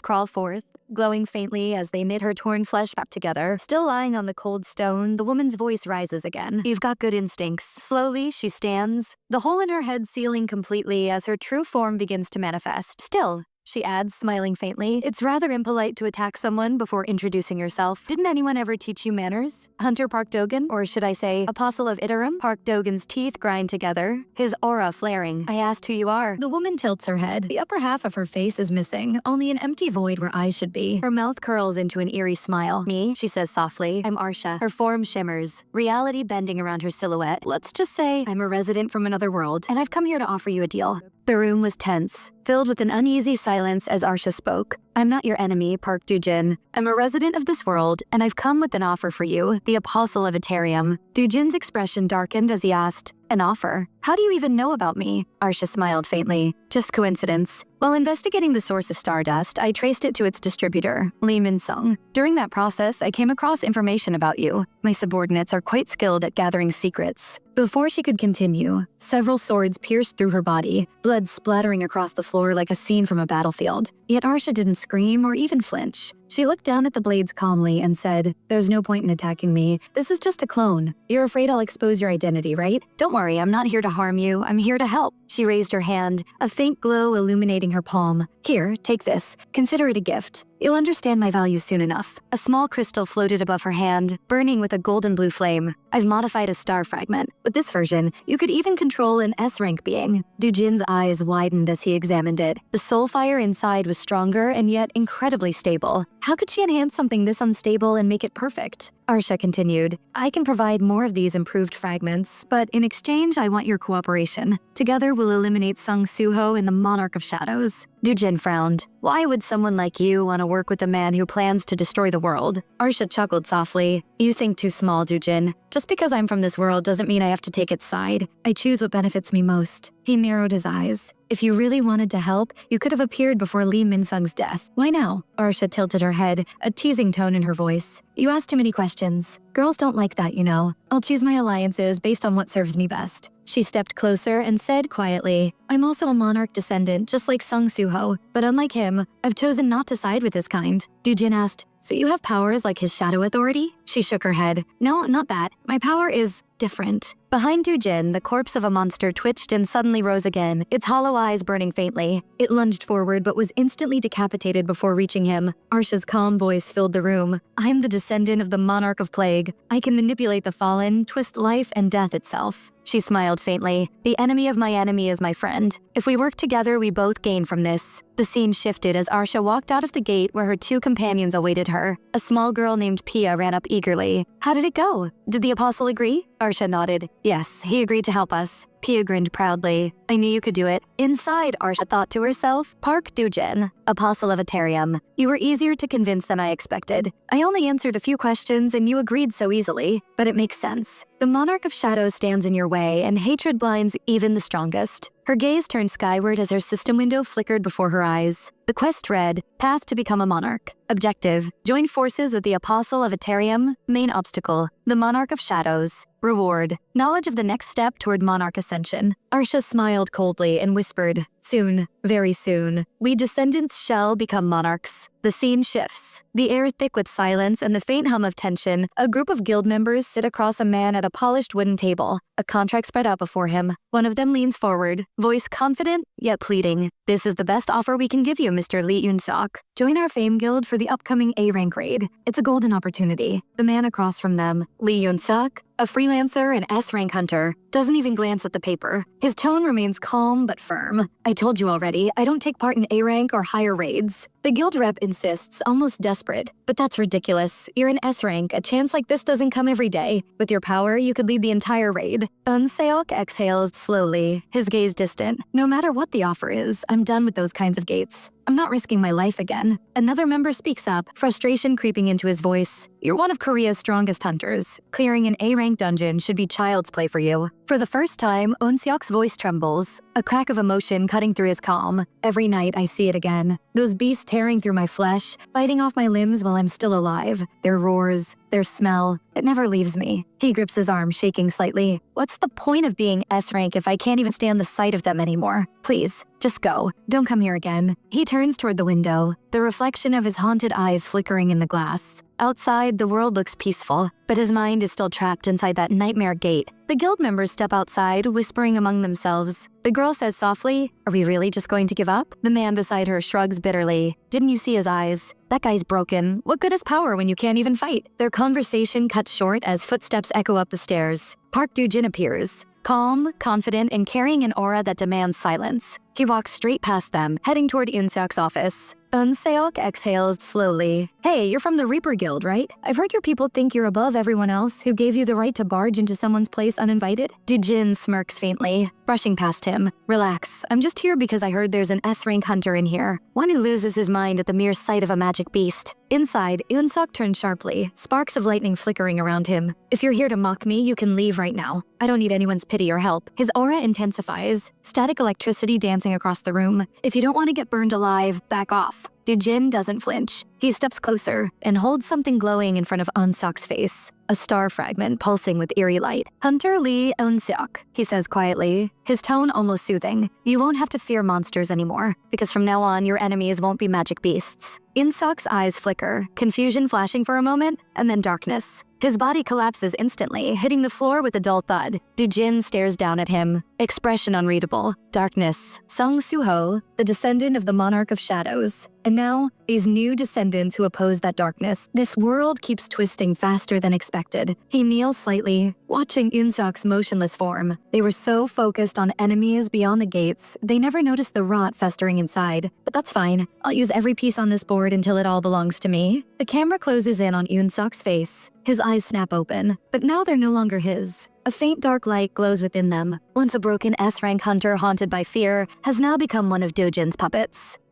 crawl forth, glowing faintly as they knit her torn flesh back together. Still lying on the cold stone, the woman's voice rises again. You've got good instincts. Slowly, she stands, the hole in her head sealing completely as her true form begins to manifest. Still, she adds, smiling faintly, it's rather impolite to attack someone before introducing yourself. Didn't anyone ever teach you manners? Hunter Park Dogan, or should I say, Apostle of Itarum? Park Dogan's teeth grind together, his aura flaring. I asked who you are. The woman tilts her head. The upper half of her face is missing, only an empty void where eyes should be. Her mouth curls into an eerie smile. Me, she says softly. I'm Arsha. Her form shimmers, reality bending around her silhouette. Let's just say I'm a resident from another world, and I've come here to offer you a deal. The room was tense, filled with an uneasy silence as Arsha spoke. I'm not your enemy, Park Dujin. I'm a resident of this world, and I've come with an offer for you, the Apostle of Itarium. Dujin's expression darkened as he asked, an offer? How do you even know about me? Arsha smiled faintly. Just coincidence. While investigating the source of Stardust, I traced it to its distributor, Lee Min-sung. During that process, I came across information about you. My subordinates are quite skilled at gathering secrets. Before she could continue, several swords pierced through her body, blood splattering across the floor like a scene from a battlefield. Yet Arsha didn't scream or even flinch. She looked down at the blades calmly and said, there's no point in attacking me. This is just a clone. You're afraid I'll expose your identity, right? Don't worry, I'm not here to harm you. I'm here to help. She raised her hand, a faint glow illuminating her palm. Here, take this. Consider it a gift. You'll understand my value soon enough. A small crystal floated above her hand, burning with a golden blue flame. I've modified a star fragment. With this version, you could even control an S-rank being. Dujin's eyes widened as he examined it. The soul fire inside was stronger and yet incredibly stable. How could she enhance something this unstable and make it perfect? Arsha continued, I can provide more of these improved fragments, but in exchange I want your cooperation. Together we'll eliminate Sung Suho and the Monarch of Shadows. Dujin frowned. Why would someone like you want to work with a man who plans to destroy the world? Arsha chuckled softly. You think too small, Dujin. Just because I'm from this world doesn't mean I have to take its side. I choose what benefits me most. He narrowed his eyes. If you really wanted to help, you could have appeared before Lee Min-sung's death. Why now? Arsha tilted her head, a teasing tone in her voice. You asked too many questions. Girls don't like that, you know. I'll choose my alliances based on what serves me best. She stepped closer and said quietly, I'm also a Monarch descendant, just like Sung Suho. But unlike him, I've chosen not to side with his kind. Dujin asked, so you have powers like his shadow authority? She shook her head. No, not that. My power is different. Behind Dujin, the corpse of a monster twitched and suddenly rose again, its hollow eyes burning faintly. It lunged forward but was instantly decapitated before reaching him. Arsha's calm voice filled the room. I'm the descendant of the Monarch of Plague. I can manipulate the fallen, twist life and death itself. She smiled faintly. The enemy of my enemy is my friend. If we work together, we both gain from this. The scene shifted as Arsha walked out of the gate where her two companions awaited her. A small girl named Pia ran up eagerly. How did it go? Did the apostle agree? Arsha nodded. Yes, he agreed to help us. Pia grinned proudly. I knew you could do it. Inside, Arsha thought to herself, Park Dujin, apostle of Aterium. You were easier to convince than I expected. I only answered a few questions and you agreed so easily, but it makes sense. The Monarch of Shadows stands in your way and hatred blinds even the strongest. Her gaze turned skyward as her system window flickered before her eyes. The quest read, Path to become a monarch. Objective, join forces with the Apostle of Aterium. Main obstacle, the Monarch of Shadows. Reward, knowledge of the next step toward monarch ascension. Arsha smiled coldly and whispered, Soon, very soon, we descendants shall become monarchs. The scene shifts. The air thick with silence and the faint hum of tension, a group of guild members sit across a man at a polished wooden table, a contract spread out before him. One of them leans forward, voice confident yet pleading. This is the best offer we can give you, Mr. Lee Yun-sok. Join our Fame Guild for the upcoming A-rank raid. It's a golden opportunity. The man across from them, Lee Yun-sok, a freelancer and S-rank hunter, doesn't even glance at the paper. His tone remains calm but firm. I told you already, I don't take part in A-rank or higher raids. The guild rep insists, almost desperate. But that's ridiculous. You're in S-rank. A chance like this doesn't come every day. With your power, you could lead the entire raid. Unseok exhales slowly, his gaze distant. No matter what the offer is, I'm done with those kinds of gates. I'm not risking my life again. Another member speaks up, frustration creeping into his voice. You're one of Korea's strongest hunters. Clearing an A-rank dungeon should be child's play for you. For the first time, Unseok's voice trembles, a crack of emotion cutting through his calm. Every night I see it again. Those beasts tearing through my flesh, biting off my limbs while I'm still alive. Their roars, their smell, it never leaves me. He grips his arm, shaking slightly. What's the point of being S-rank if I can't even stand the sight of them anymore? Please, just go. Don't come here again. He turns toward the window, the reflection of his haunted eyes flickering in the glass. Outside, the world looks peaceful, but his mind is still trapped inside that nightmare gate. The guild members step outside, whispering among themselves. The girl says softly, Are we really just going to give up? The man beside her shrugs bitterly. Didn't you see his eyes? That guy's broken. What good is power when you can't even fight? Their conversation cuts short as footsteps echo up the stairs. Park Doo-jin appears. Calm, confident, and carrying an aura that demands silence. He walks straight past them, heading toward Eun-seok's office. Eun-seok exhales slowly. Hey, you're from the Reaper Guild, right? I've heard your people think you're above everyone else who gave you the right to barge into someone's place uninvited. Doo-jin smirks faintly, brushing past him. Relax, I'm just here because I heard there's an S-rank hunter in here. One who loses his mind at the mere sight of a magic beast. Inside, Eun-seok turns sharply, sparks of lightning flickering around him. If you're here to mock me, you can leave right now. I don't need anyone's pity or help. His aura intensifies, static electricity dancing across the room. If you don't want to get burned alive, back off. Doo-jin doesn't flinch. He steps closer and holds something glowing in front of Eun-seok's face, a star fragment pulsing with eerie light. Hunter Lee Eun-seok, he says quietly, his tone almost soothing. You won't have to fear monsters anymore, because from now on your enemies won't be magic beasts. Eun-seok's eyes flicker, confusion flashing for a moment, and then darkness. His body collapses instantly, hitting the floor with a dull thud. Doo-jin stares down at him, expression unreadable. Darkness. Sung Soo-ho, the descendant of the Monarch of Shadows. And now, these new descendants who oppose that darkness. This world keeps twisting faster than expected. He kneels slightly, watching Eun-seok's motionless form. They were so focused on enemies beyond the gates, they never noticed the rot festering inside. But that's fine. I'll use every piece on this board until it all belongs to me. The camera closes in on Eun-seok's face. His eyes snap open, but now they're no longer his. A faint dark light glows within them. Once a broken S-rank hunter haunted by fear has now become one of Doo-jin's puppets.